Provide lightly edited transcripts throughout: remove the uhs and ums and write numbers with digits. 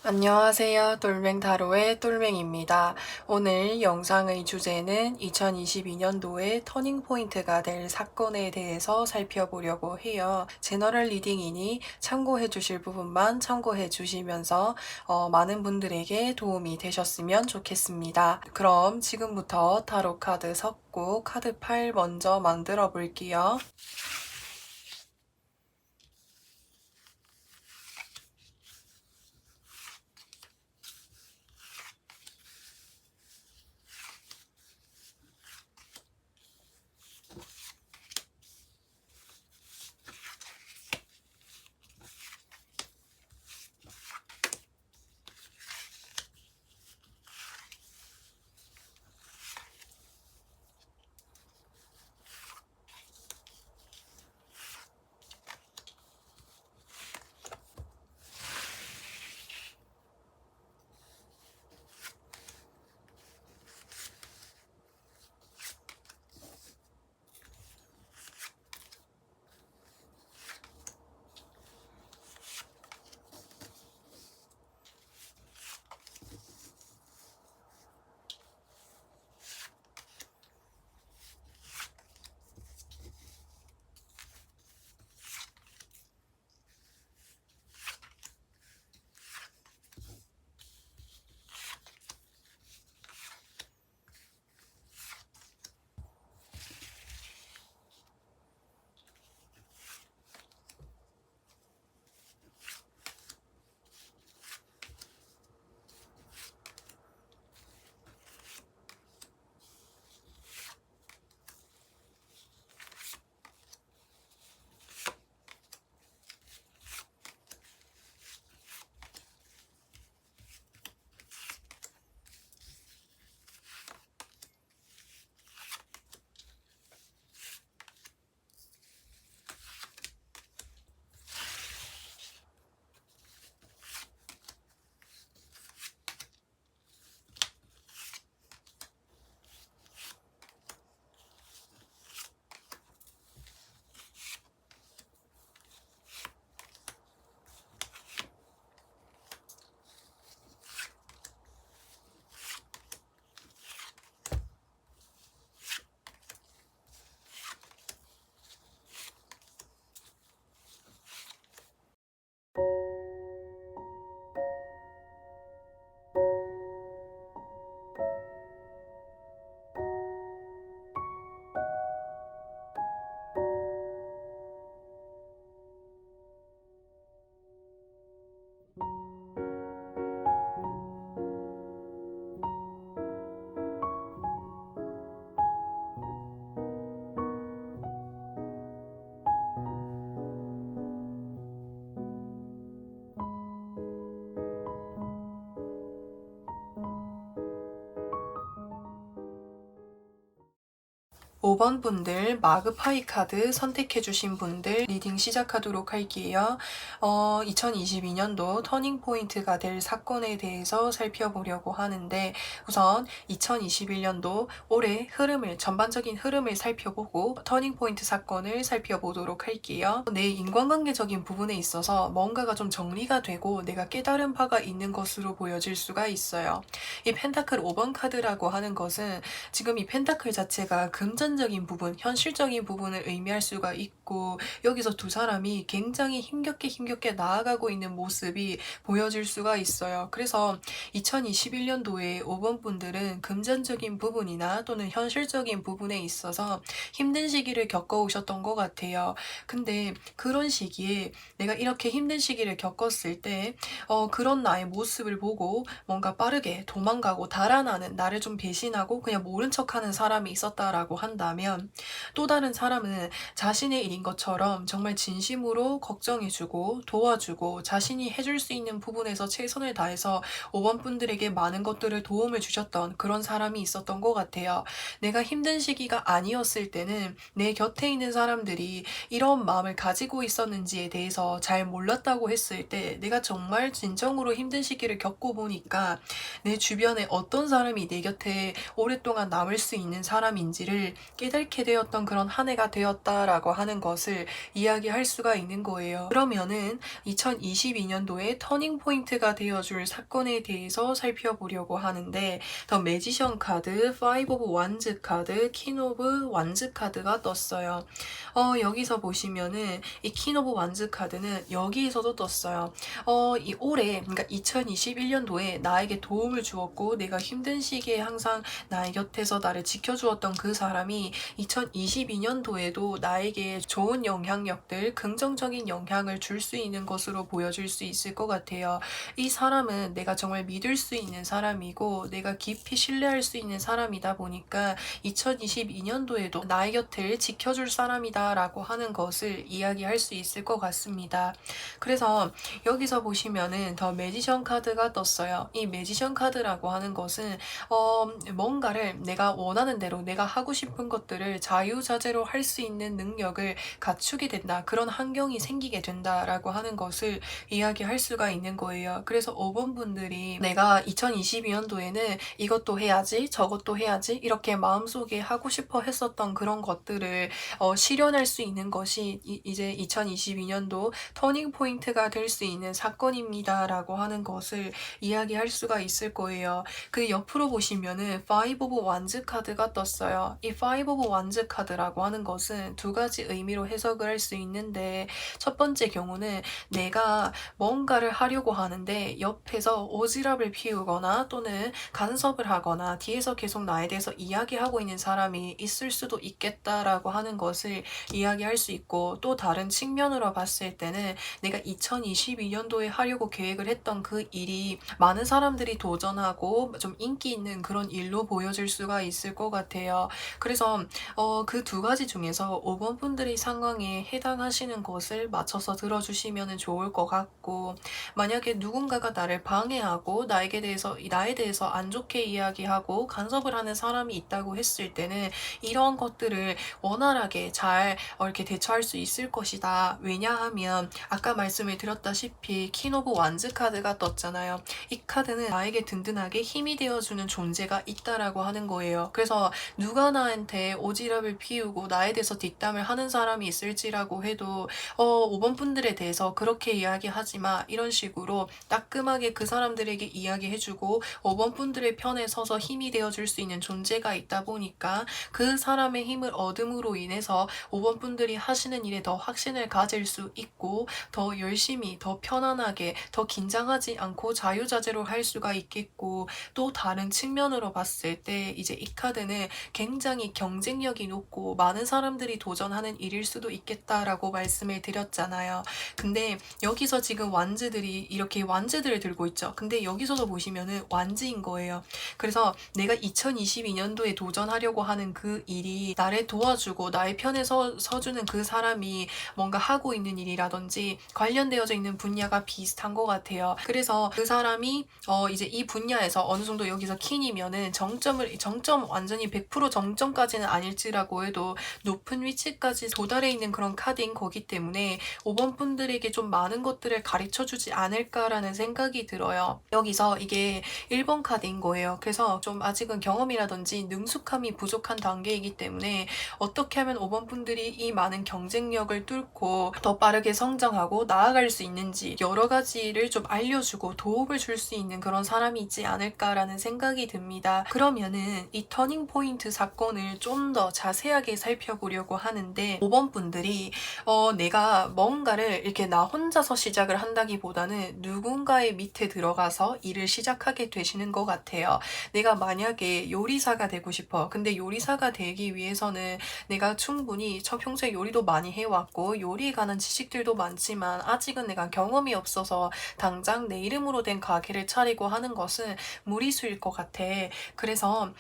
안녕하세요. 똘맹타로의 똘맹입니다. 오늘 영상의 주제는 2022년도의 터닝포인트가 될 사건에 대해서 살펴보려고 해요. 제너럴 리딩이니 참고해 주실 부분만 참고해 주시면서 많은 분들에게 도움이 되셨으면 좋겠습니다. 그럼 지금부터 타로 카드 섞고 카드 팔 먼저 만들어 볼게요. 5번 분들 마그파이 카드 선택해주신 분들 리딩 시작하도록 할게요. 2022년도 터닝포인트가 될 사건에 대해서 살펴보려고 하는데 우선 2021년도 올해 전반적인 흐름을 살펴보고 터닝포인트 사건을 살펴보도록 할게요. 내 인간관계적인 부분에 있어서 뭔가가 좀 정리가 되고 내가 깨달은 바가 있는 것으로 보여질 수가 있어요. 이 펜타클 5번 카드라고 하는 것은 지금 이 펜타클 자체가 금전적인 부분, 현실적인 부분을 의미할 수가 있고 여기서 두 사람이 굉장히 힘겹게 나아가고 있는 모습이 보여질 수가 있어요. 그래서 2021년도에 5번 분들은 금전적인 부분이나 또는 현실적인 부분에 있어서 힘든 시기를 겪어오셨던 것 같아요. 근데 그런 시기에 내가 이렇게 힘든 시기를 겪었을 때 그런 나의 모습을 보고 뭔가 빠르게 도망가고 달아나는 나를 좀 배신하고 그냥 모른 척하는 사람이 있었다라고 한다면 또 다른 사람은 자신의 일인 것처럼 정말 진심으로 걱정해주고 도와주고 자신이 해줄 수 있는 부분에서 최선을 다해서 5번 분들에게 많은 것들을 도움을 주셨던 그런 사람이 있었던 것 같아요. 내가 힘든 시기가 아니었을 때는 내 곁에 있는 사람들이 이런 마음을 가지고 있었는지에 대해서 잘 몰랐다고 했을 때 내가 정말 진정으로 힘든 시기를 겪어보니까 내 주변에 어떤 사람이 내 곁에 오랫동안 남을 수 있는 사람인지를 깨닫게 되었던 그런 한 해가 되었다라고 하는 것을 이야기할 수가 있는 거예요. 그러면은 2022년도에 터닝 포인트가 되어줄 사건에 대해서 살펴보려고 하는데, 더 매지션 카드, 파이브 오브 완즈 카드, 퀸 오브 완즈 카드가 떴어요. 여기서 보시면은 이 퀸 오브 완즈 카드는 여기에서도 떴어요. 이 올해, 그러니까 2021년도에 나에게 도움을 주었고 내가 힘든 시기에 항상 나의 곁에서 나를 지켜주었던 그 사람이 2022년도에도 나에게 좋은 영향력들, 긍정적인 영향을 줄 수 있는 것으로 보여줄 수 있을 것 같아요. 이 사람은 내가 정말 믿을 수 있는 사람이고 내가 깊이 신뢰할 수 있는 사람이다 보니까 2022년도에도 나의 곁을 지켜줄 사람이다 라고 하는 것을 이야기할 수 있을 것 같습니다. 그래서 여기서 보시면은 더 매지션 카드가 떴어요. 이 매지션 카드라고 하는 것은 뭔가를 내가 원하는 대로 내가 하고 싶은 것들을 자유자재로 할 수 있는 능력을 갖추게 된다. 그런 환경이 생기게 된다라고 하는 것을 이야기할 수가 있는 거예요. 그래서 5번 분들이 내가 2022년도에는 이것도 해야지, 저것도 해야지 이렇게 마음속에 하고 싶어 했었던 그런 것들을 실현할 수 있는 것이 이제 2022년도 터닝 포인트가 될 수 있는 사건입니다라고 하는 것을 이야기할 수가 있을 거예요. 그 옆으로 보시면은 파이브 오브 완즈 카드가 떴어요. 이 파이브 오브 완즈 카드라고 하는 것은 두 가지 의미로 해석을 할 수 있는데, 첫 번째 경우는 내가 뭔가를 하려고 하는데 옆에서 오지랖을 피우거나 또는 간섭을 하거나 뒤에서 계속 나에 대해서 이야기하고 있는 사람이 있을 수도 있겠다라고 하는 것을 이야기할 수 있고, 또 다른 측면으로 봤을 때는 내가 2022년도에 하려고 계획을 했던 그 일이 많은 사람들이 도전하고 좀 인기 있는 그런 일로 보여질 수가 있을 것 같아요. 그래서 그 두 가지 중에서 5번 분들의 상황에 해당하시는 것을 맞춰서 들어주시면 좋을 것 같고, 만약에 누군가가 나를 방해하고 나에 대해서 안 좋게 이야기하고 간섭을 하는 사람이 있다고 했을 때는 이러한 것들을 원활하게 잘 이렇게 대처할 수 있을 것이다. 왜냐하면 아까 말씀을 드렸다시피 퀸 오브 완즈 카드가 떴잖아요. 이 카드는 나에게 든든하게 힘이 되어주는 존재가 있다라고 하는 거예요. 그래서 누가 나한테 오지랖을 피우고 나에 대해서 뒷담을 하는 사람이 있을지라고 해도 5번 분들에 대해서 그렇게 이야기하지 마, 이런 식으로 따끔하게 그 사람들에게 이야기해주고 5번 분들의 편에 서서 힘이 되어줄 수 있는 존재가 있다 보니까 그 사람의 힘을 얻음으로 인해서 5번 분들이 하시는 일에 더 확신을 가질 수 있고 더 열심히, 더 편안하게, 더 긴장하지 않고 자유자재로 할 수가 있겠고, 또 다른 측면으로 봤을 때 이제 이 카드는 굉장히 경쟁력이 높고 많은 사람들이 도전하는 일일 수도 있겠다라고 말씀을 드렸잖아요. 근데 여기서 지금 완즈들이 이렇게 완즈들을 들고 있죠. 근데 여기서도 보시면은 완즈인 거예요. 그래서 내가 2022년도에 도전하려고 하는 그 일이 나를 도와주고 나의 편에 서주는 그 사람이 뭔가 하고 있는 일이라든지 관련되어져 있는 분야가 비슷한 것 같아요. 그래서 그 사람이 이제 이 분야에서 어느 정도 여기서 킹이면은 정점 완전히 100% 정점까지는 아닐지라고 해도 높은 위치까지 도달해 있는 그런 카드인 거기 때문에 5번 분들에게 좀 많은 것들을 가르쳐주지 않을까라는 생각이 들어요. 여기서 이게 1번 카드인 거예요. 그래서 좀 아직은 경험이라든지 능숙함이 부족한 단계이기 때문에 어떻게 하면 5번 분들이 이 많은 경쟁력을 뚫고 더 빠르게 성장하고 나아갈 수 있는지 여러 가지를 좀 알려주고 도움을 줄 수 있는 그런 사람이 있지 않을까라는 생각이 듭니다. 그러면은 이 터닝 포인트 사건을 좀 더 자세하게 살펴보려고 하는데, 5번 분들이 내가 뭔가를 이렇게 나 혼자서 시작을 한다기보다는 누군가의 밑에 들어가서 일을 시작하게 되시는 것 같아요. 내가 만약에 요리사가 되고 싶어. 근데 요리사가 되기 위해서는 내가 충분히 평소에 요리도 많이 해왔고 요리에 관한 지식들도 많지만 아직은 내가 경험이 없어서 당장 내 이름으로 된 가게를 차리고 하는 것은 무리수일 것 같아. 그래서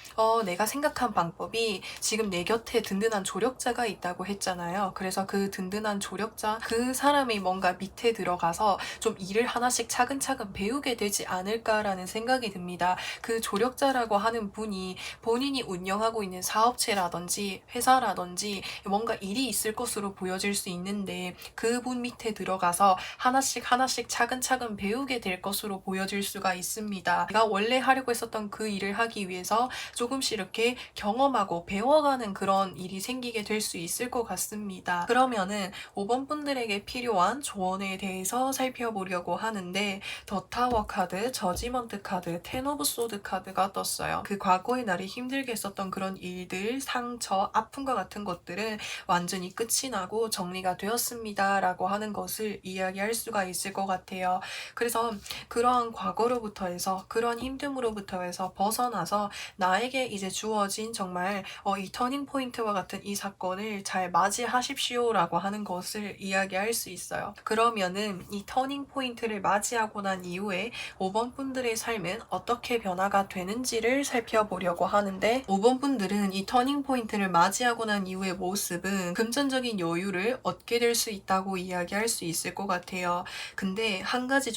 내가 생각한 방법이, 지금 내 곁에 든든한 조력자가 있다고 했잖아요. 그래서 그 든든한 조력자, 그 사람이 뭔가 밑에 들어가서 좀 일을 하나씩 차근차근 배우게 되지 않을까라는 생각이 듭니다. 그 조력자라고 하는 분이 본인이 운영하고 있는 사업체라든지 회사라든지 뭔가 일이 있을 것으로 보여질 수 있는데, 그분 밑에 들어가서 하나씩 차근차근 배우게 될 것으로 보여질 수가 있습니다. 내가 원래 하려고 했었던 그 일을 하기 위해서 조금씩 이렇게 경험하고 배워가는 그런 일이 생기게 될 수 있을 것 같습니다. 그러면은 5번 분들에게 필요한 조언에 대해서 살펴보려고 하는데, 더 타워 카드, 저지먼트 카드, 텐 오브 소드 카드가 떴어요. 그 과거의 날이 힘들게 썼던 그런 일들, 상처, 아픔과 같은 것들은 완전히 끝이 나고 정리가 되었습니다 라고 하는 것을 이야기할 수가 있을 것 같아요. 그래서 그러한 과거로부터 해서, 그러한 힘듦으로부터 해서 벗어나서 나에게 이제 주어진 정말 이 터닝 포인트와 같은 이 사건을 잘 맞이하십시오 라고 하는 것을 이야기할 수 있어요. 그러면은 이 터닝 포인트를 맞이하고 난 이후에 5번 분들의 삶은 어떻게 변화가 되는지를 살펴보려고 하는데, 5번 분들은 이 터닝 포인트를 맞이하고 난 이후의 모습은 금전적인 여유를 얻게 될 수 있다고 이야기할 수 있을 것 같아요. 근데 한 가지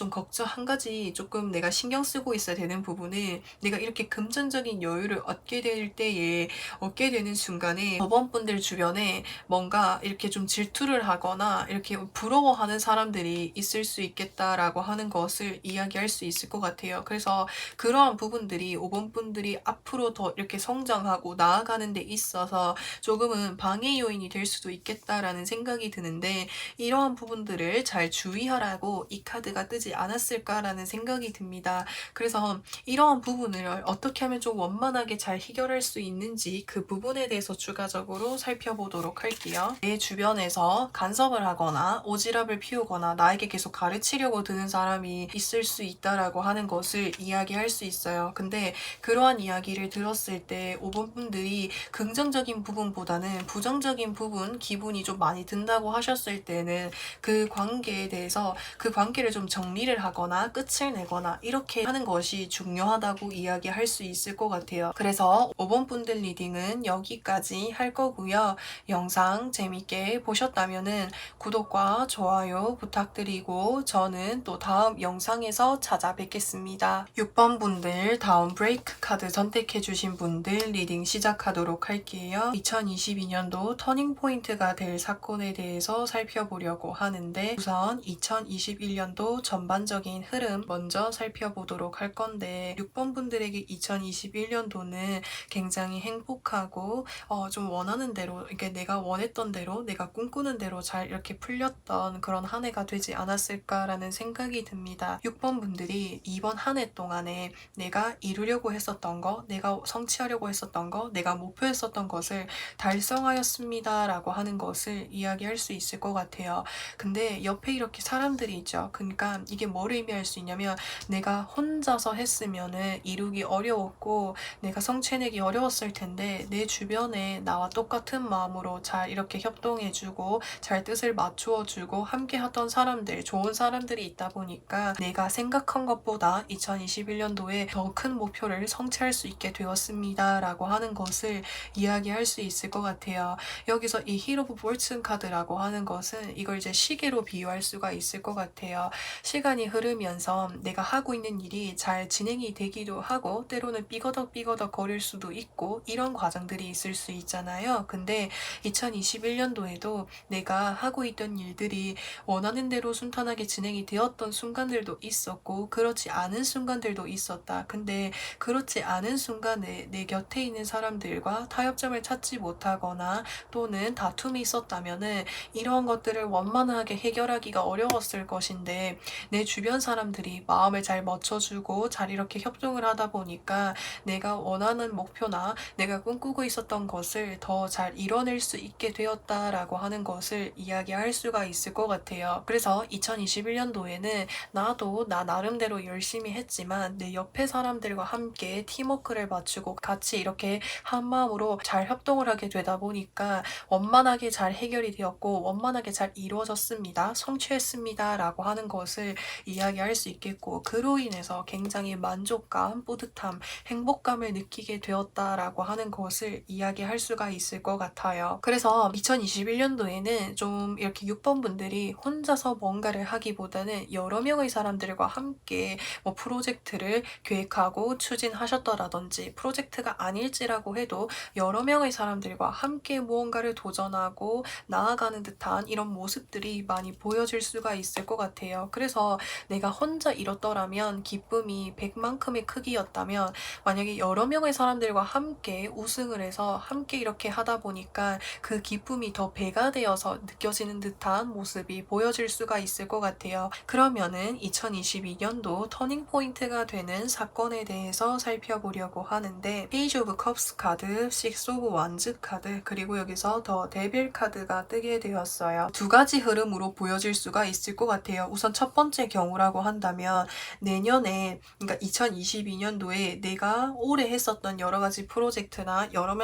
조금 내가 신경 쓰고 있어야 되는 부분은, 내가 이렇게 금전적인 여유를 얻게 될 때에, 얻게 되는 순간에 5번 분들 주변에 뭔가 이렇게 좀 질투를 하거나 이렇게 부러워하는 사람들이 있을 수 있겠다라고 하는 것을 이야기할 수 있을 것 같아요. 그래서 그러한 부분들이 5번 분들이 앞으로 더 이렇게 성장하고 나아가는 데 있어서 조금은 방해 요인이 될 수도 있겠다라는 생각이 드는데, 이러한 부분들을 잘 주의하라고 이 카드가 뜨지 않았을까라는 생각이 듭니다. 그래서 이러한 부분을 어떻게 하면 좀 원만하게 잘 해결할 수 있는지, 그 부분에 대해서 추가적으로 살펴보도록 할게요. 내 주변에서 간섭을 하거나 오지랖을 피우거나 나에게 계속 가르치려고 드는 사람이 있을 수 있다라고 하는 것을 이야기할 수 있어요. 근데 그러한 이야기를 들었을 때 5번 분들이 긍정적인 부분보다는 부정적인 부분, 기분이 좀 많이 든다고 하셨을 때는 그 관계에 대해서 그 관계를 좀 정리를 하거나 끝을 내거나 이렇게 하는 것이 중요하다고 이야기할 수 있을 것 같아요. 그래서 5번 분들 리딩은 여기까지 할 거고요. 영상 재밌게 보셨다면은 구독과 좋아요 부탁드리고, 저는 또 다음 영상에서 찾아뵙겠습니다. 6번 분들 다음 브레이크 카드 선택해 주신 분들 리딩 시작하도록 할게요. 2022년도 터닝 포인트가 될 사건에 대해서 살펴보려고 하는데, 우선 2021년도 전반적인 흐름 먼저 살펴보도록 할 건데, 6번 분들에게 2021년도는 굉장히 행복하고 좀 원하는 대로, 이게 내가 원했던 대로, 내가 꿈꾸는 대로 잘 이렇게 풀렸던 그런 한 해가 되지 않았을까라는 생각이 듭니다. 6번 분들이 이번 한 해 동안에 내가 이루려고 했었던 거, 내가 성취하려고 했었던 거, 내가 목표했었던 것을 달성하였습니다 라고 하는 것을 이야기할 수 있을 것 같아요. 근데 옆에 이렇게 사람들이 있죠. 그러니까 이게 뭘 의미할 수 있냐면, 내가 혼자서 했으면은 이루기 어려웠고 내가 성취해내기 어려웠을 텐데, 내 주변에 나와 똑같은 마음으로 잘 이렇게 협동해주고 잘 뜻을 맞추어주고 함께 하던 사람들, 좋은 사람들이 있다 보니까 내가 생각한 것보다 2021년도에 더 큰 목표를 성취할 수 있게 되었습니다 라고 하는 것을 이야기할 수 있을 것 같아요. 여기서 이 힐 오브 포춘 카드라고 하는 것은 이걸 이제 시계로 비유할 수가 있을 것 같아요. 시간이 흐르면서 내가 하고 있는 일이 잘 진행이 되기도 하고, 때로는 삐거덕 거릴 수도 있고, 이런 과정들이 있을 수 있잖아요. 근데 2021년도에도 내가 하고 있던 일들이 원하는 대로 순탄하게 진행이 되었던 순간들도 있었고, 그렇지 않은 순간들도 있었다. 근데 그렇지 않은 순간에 내 곁에 있는 사람들과 타협점을 찾지 못하거나 또는 다툼이 있었다면은 이런 것들을 원만하게 해결하기가 어려웠을 것인데, 내 주변 사람들이 마음을 잘 맞춰주고 잘 이렇게 협동을 하다 보니까 내가 원하는 목표나 내가 꿈꾸고 있었던 것을 더 잘 이뤄낼 수 있게 되었다라고 하는 것을 이야기할 수가 있을 것 같아요. 그래서 2021년도에는 나도 나 나름대로 열심히 했지만 내 옆에 사람들과 함께 팀워크를 맞추고 같이 이렇게 한 마음으로 잘 협동을 하게 되다 보니까 원만하게 잘 해결이 되었고 원만하게 잘 이루어졌습니다. 성취했습니다 라고 하는 것을 이야기할 수 있겠고, 그로 인해서 굉장히 만족감, 뿌듯함, 행복감을 느끼게 되었다라고 하는 것을 이야기할 수가 있을 것 같아요. 그래서 2021년도에는 좀 이렇게 6번 분들이 혼자서 뭔가를 하기보다는 여러 명의 사람들과 함께 뭐 프로젝트를 계획하고 추진하셨더라든지, 프로젝트가 아닐지라고 해도 여러 명의 사람들과 함께 무언가를 도전하고 나아가는 듯한 이런 모습들이 많이 보여질 수가 있을 것 같아요. 그래서 내가 혼자 이뤘더라면 기쁨이 100만큼의 크기였다면, 만약에 여러 명의 사람들과 함께 우승을 집중을 해서 함께 이렇게 하다 보니까 그 기쁨이 더 배가 되어서 느껴지는 듯한 모습이 보여질 수가 있을 것 같아요. 그러면은 2022년도 터닝 포인트가 되는 사건에 대해서 살펴보려고 하는데 페이지 오브 컵스 카드, 식스 오브 완즈 카드, 그리고 여기서 더 데빌 카드가 뜨게 되었어요. 두 가지 흐름으로 보여질 수가 있을 것 같아요. 우선 첫 번째 경우라고 한다면 내년에, 그러니까 2022년도에 내가 올해 했었던 여러 가지 프로젝트나 여러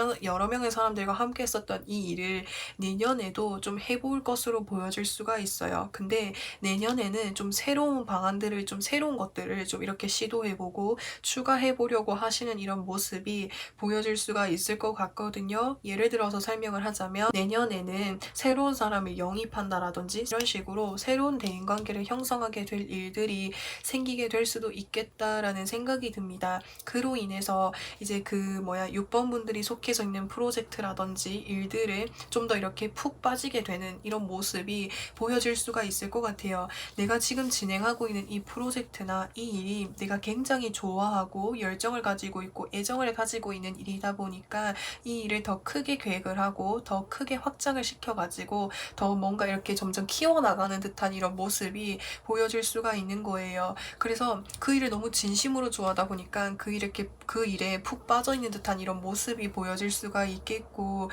명의 사람들과 함께 했었던 이 일을 내년에도 좀 해볼 것으로 보여질 수가 있어요. 근데 내년에는 좀 새로운 방안들을, 좀 새로운 것들을 좀 이렇게 시도해보고 추가해보려고 하시는 이런 모습이 보여질 수가 있을 것 같거든요. 예를 들어서 설명을 하자면 내년에는 새로운 사람을 영입한다라든지 이런 식으로 새로운 대인관계를 형성하게 될 일들이 생기게 될 수도 있겠다라는 생각이 듭니다. 그로 인해서 이제 6번 분들이 속해져 있는 프로젝트라든지 일들을 좀 더 이렇게 푹 빠지게 되는 이런 모습이 보여질 수가 있을 것 같아요. 내가 지금 진행하고 있는 이 프로젝트나 이 일이 내가 굉장히 좋아하고 열정을 가지고 있고 애정을 가지고 있는 일이다 보니까 이 일을 더 크게 계획을 하고 더 크게 확장을 시켜가지고 더 뭔가 이렇게 점점 키워나가는 듯한 이런 모습이 보여질 수가 있는 거예요. 그래서 그 일을 너무 진심으로 좋아하다 보니까 그 일에 푹 빠져있는 듯한 이런 모습이 보여질 수가 있겠고,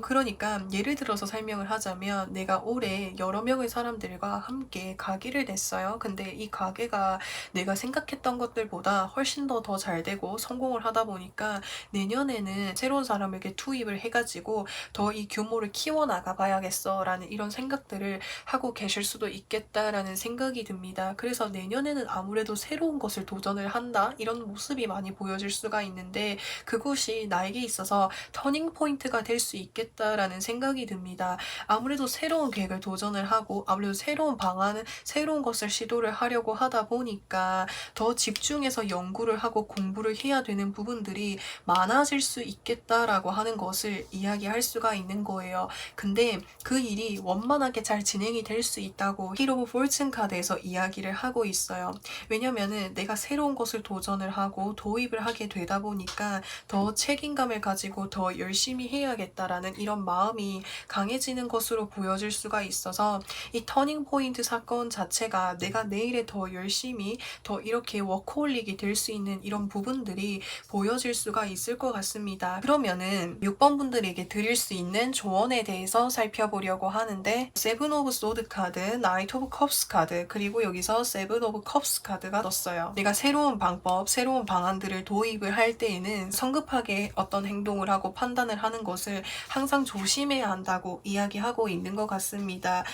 그러니까 예를 들어서 설명을 하자면 내가 올해 여러 명의 사람들과 함께 가게를 냈어요. 근데 이 가게가 내가 생각했던 것들보다 훨씬 더 잘 되고 성공을 하다 보니까 내년에는 새로운 사람에게 투입을 해가지고 더 이 규모를 키워나가 봐야겠어 라는 이런 생각들을 하고 계실 수도 있겠다라는 생각이 듭니다. 그래서 내년에는 아무래도 새로운 것을 도전을 한다 이런 모습이 많이 보여질 수가 있는데 그것이 나에게 있어서 터닝 포인트가 될 수 있겠다라는 생각이 듭니다. 아무래도 새로운 계획을 도전을 하고 아무래도 새로운 방안을, 새로운 것을 시도를 하려고 하다 보니까 더 집중해서 연구를 하고 공부를 해야 되는 부분들이 많아질 수 있겠다라고 하는 것을 이야기할 수가 있는 거예요. 근데 그 일이 원만하게 잘 진행이 될 수 있다고 힐 오브 포춘 카드에서 이야기를 하고 있어요. 왜냐면은 내가 새로운 것을 도전을 하고 도입을 하게 되다 보니까 더 책임감을 가지고 더 열심히 해야겠다라는 이런 마음이 강해지는 것으로 보여질 수가 있어서 이 터닝 포인트 사건 자체가 내가 내일에 더 열심히 더 이렇게 워커홀릭이 될 수 있는 이런 부분들이 보여질 수가 있을 것 같습니다. 그러면은 6번 분들에게 드릴 수 있는 조언에 대해서 살펴보려고 하는데 세븐 오브 소드 카드, 나이트 오브 컵스 카드, 그리고 여기서 세븐 오브 컵스 카드가 떴어요. 내가 새로운 방법, 새로운 방안들을 도입을 할 때에는 성급하게 어떤 행동을 하고 판단을 하는 것을 항상 조심해야 한다고 이야기하고 있는 것 같습니다.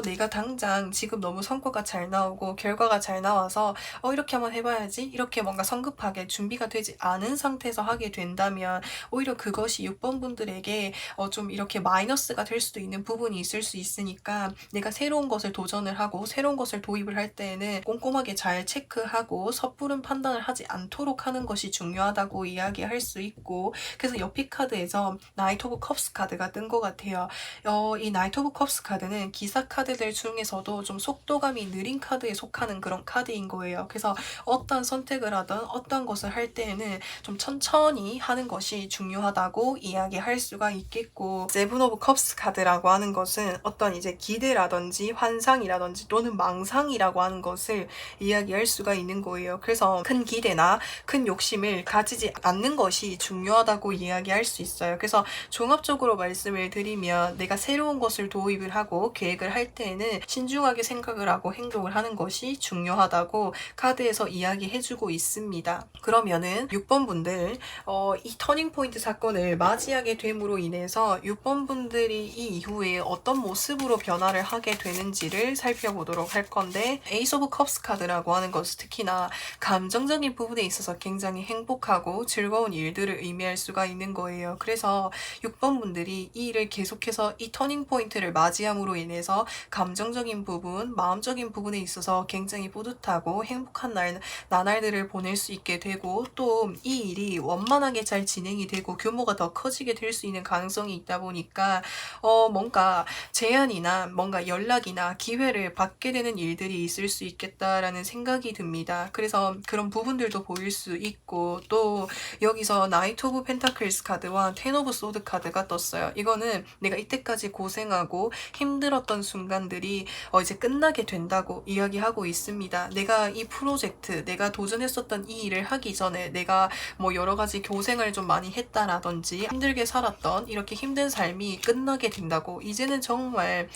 내가 당장 지금 너무 성과가 잘 나오고 결과가 잘 나와서 이렇게 한번 해봐야지 이렇게 뭔가 성급하게 준비가 되지 않은 상태에서 하게 된다면 오히려 그것이 6번 분들에게 좀 이렇게 마이너스가 될 수도 있는 부분이 있을 수 있으니까 내가 새로운 것을 도전을 하고 새로운 것을 도입을 할 때에는 꼼꼼하게 잘 체크하고 섣부른 판단을 하지 않도록 하는 것이 중요하다고 이야기할 수 있고, 그래서 옆이 카드에서 나이트 오브 컵스 카드가 뜬 것 같아요. 이 나이트 오브 컵스 카드는 기사 카드들 중에서도 좀 속도감이 느린 카드에 속하는 그런 카드인 거예요. 그래서 어떤 선택을 하든 어떤 것을 할 때에는 좀 천천히 하는 것이 중요하다고 이야기할 수가 있겠고, 세븐 오브 컵스 카드라고 하는 것은 어떤 이제 기대라든지 환상이라든지 또는 망상이라고 하는 것을 이야기할 수가 있는 거예요. 그래서 큰 기대나 큰 욕심을 가지지 않는 것이 중요하다고 이야기할 수 있어요. 그래서 종합적으로 말씀을 드리면 내가 새로운 것을 도입을 하고 계획을 할 때에는 신중하게 생각을 하고 행동을 하는 것이 중요하다고 카드에서 이야기해주고 있습니다. 그러면은 6번 분들 이 터닝 포인트 사건을 맞이하게 됨으로 인해서 6번 분들이 이 이후에 어떤 모습으로 변화를 하게 되는지를 살펴보도록 할 건데, 에이스 오브 컵스 카드라고 하는 것은 특히나 감정적인 부분에 있어서 굉장히 행복하고 즐거운 일들을 의미할 수가 있는 거예요. 그래서 6번 분들이 이 일을 계속해서 이 터닝 포인트를 맞이함으로 인해서 감정적인 부분, 마음적인 부분에 있어서 굉장히 뿌듯하고 행복한 나날들을 보낼 수 있게 되고, 또 이 일이 원만하게 잘 진행이 되고 규모가 더 커지게 될 수 있는 가능성이 있다 보니까 뭔가 제안이나 뭔가 연락이나 기회를 받게 되는 일들이 있을 수 있겠다라는 생각이 듭니다. 그래서 그런 부분들도 보일 수 있고, 또 여기서 나이트 오브 펜타클스 카드와 텐 오브 소드 카드가 떴어요. 이거는 내가 이때까지 고생하고 힘들었던 순간들이 이제 끝나게 된다고 이야기하고 있습니다. 내가 이 프로젝트, 내가 도전했었던 이 일을 하기 전에 내가 뭐 여러 가지 고생을 좀 많이 했다라든지 힘들게 살았던 이렇게 힘든 삶이 끝나게 된다고, 이제는 정말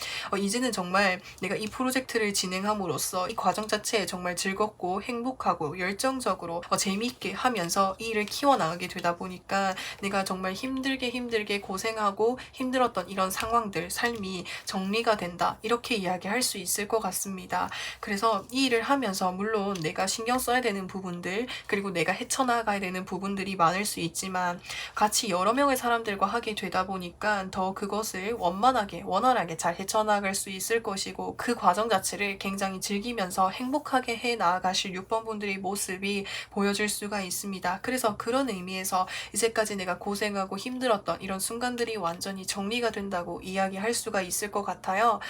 내가 이 프로젝트를 진행함으로써 이 과정 자체에 정말 즐겁고 행복하고 열정적으로 재미있게 하면서 이 일을 키워나가게 되다 보니까 내가 정말 힘들게 고생하고 힘들었던 이런 상황들, 삶이 정리가 된다, 이렇게 이야기할 수 있을 것 같습니다. 그래서 이 일을 하면서 물론 내가 신경 써야 되는 부분들, 그리고 내가 헤쳐나가야 되는 부분들이 많을 수 있지만 같이 여러 명의 사람들과 하게 되다 보니까 더 그것을 원활하게 잘 헤쳐나갈 수 있을 것이고, 그 과정 자체를 굉장히 즐기면서 행복하게 해 나아가실 6번 분들의 모습이 보여질 수가 있습니다. 그래서 그런 의미에서 이제까지 내가 고생하고 힘들었던 이런 순간들이 완전히 정리가 된다고 이야기할 수가 있을 것 같아요.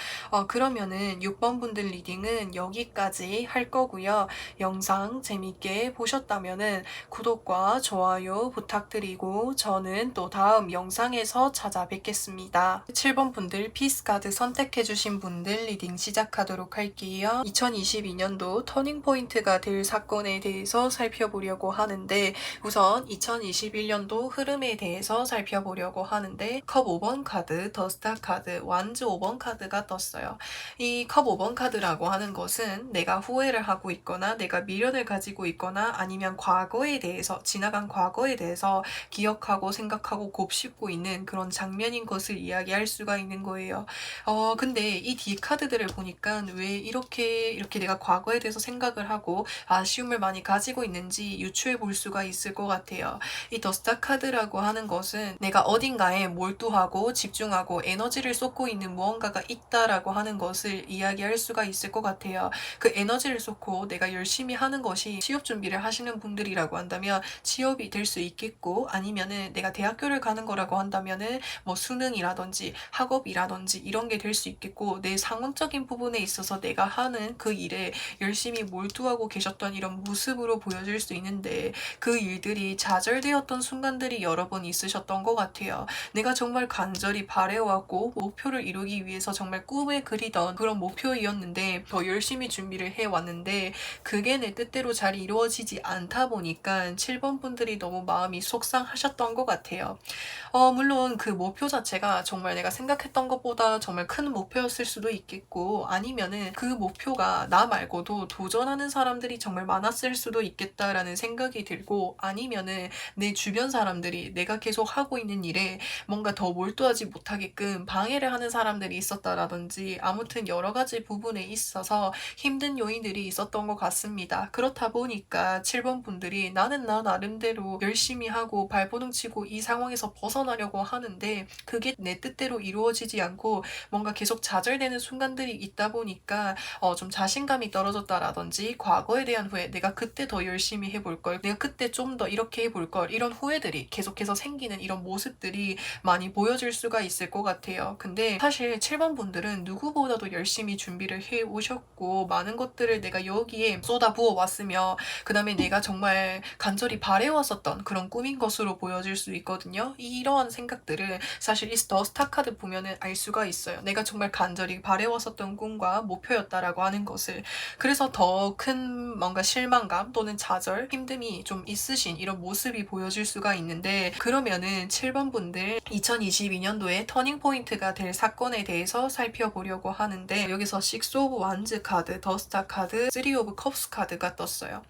그러면은 6번 분들 리딩은 여기까지 할 거고요. 영상 재밌게 보셨다면은 구독과 좋아요 부탁드리고 저는 또 다음 영상에서 찾아뵙겠습니다. 7번 분들 피스 카드 선택해주신 분들 리딩 시작하도록 할게요. 2022년도 터닝포인트가 될 사건에 대해서 살펴보려고 하는데, 우선 2021년도 흐름에 대해서 살펴보려고 하는데, 컵 5번 카드, 더 스타 카드, 완즈 5번 카드가 떴어요. 이 컵 5번 카드라고 하는 것은 내가 후회를 하고 있거나 내가 미련을 가지고 있거나 아니면 과거에 대해서, 지나간 과거에 대해서 기억하고 생각하고 곱씹고 있는 그런 장면인 것을 이야기할 수가 있는 거예요. 근데 이 D 카드들을 보니까 왜 이렇게 내가 과거에 대해서 생각을 하고 아쉬움을 많이 가지고 있는지 유추해 볼 수가 있을 것 같아요. 이 더 스타 카드라고 하는 것은 내가 어딘가에 몰두하고 집중하고 에너지를 쏟고 있는 무언가가 있다라고 하는 것을 이야기할 수가 있을 것 같아요. 그 에너지를 쏟고 내가 열심히 하는 것이 취업 준비를 하시는 분들이라고 한다면 취업이 될 수 있겠고, 아니면은 내가 대학교를 가는 거라고 한다면은 뭐 수능이라든지 학업이라든지 이런 게 될 수 있겠고, 내 상황적인 부분에 있어서 내가 하는 그 일에 열심히 몰두하고 계셨던 이런 모습으로 보여질 수 있는데, 그 일들이 좌절되었던 순간들이 여러 번 있으셨던 것 같아요. 내가 정말 간절히 바래왔고 목표를 이루기 위해서 정말 꿈에 그리던 그런 목표이었는데 더 열심히 준비를 해왔는데 그게 내 뜻대로 잘 이루어지지 않다 보니까 7번 분들이 너무 마음이 속상하셨던 것 같아요. 물론 그 목표 자체가 정말 내가 생각했던 것보다 정말 큰 목표였을 수도 있겠고, 아니면은 그 목표가 나 말고도 도전하는 사람들이 정말 많았을 수도 있겠다라는 생각이 들고, 아니면은 내 주변 사람들이 내가 계속 하고 있는 일에 뭔가 더 몰두하지 못하게끔 방해를 하는 사람들이 있었다라든지, 아무튼 여러 가지 부분에 있어서 힘든 요인들이 있었던 것 같습니다. 그렇다 보니까 7번 분들이 나는 나 나름대로 열심히 하고 발버둥 치고 이 상황에서 벗어나려고 하는데 그게 내 뜻대로 이루어지지 않고 뭔가 계속 좌절되는 순간들이 있다 보니까 좀 자신감이 떨어졌다라든지, 과거에 대한 후회, 내가 그때 더 열심히 해볼 걸, 내가 그때 좀 더 이렇게 해볼 걸, 이런 후회들이 계속해서 생기는 이런 모습들이 많이 보여질 수가 있을 것 같아요. 근데 사실 7번 분들은 누구보다도 열심히 준비를 해 오셨고 많은 것들을 내가 여기에 쏟아 부어 왔으며, 그 다음에 내가 정말 간절히 바래왔었던 그런 꿈인 것으로 보여질 수 있거든요. 이러한 생각들을 사실 이 더 스타 카드 보면은 알 수가 있어요. 내가 정말 간절히 바래왔었던 꿈과 목표였다라고 하는 것을. 그래서 더 큰 뭔가 실망감 또는 좌절, 힘듦이 좀 있으신 이런 모습이 보여질 수가 있는데, 그러면은 7번 분들 2022년도에 터닝 포인트가 될 사건에 대해서 살펴보려고 하는데, 여기서 6 오브 완즈 카드, 더 스타 카드, 3 오브 컵스 카드가 떴어요.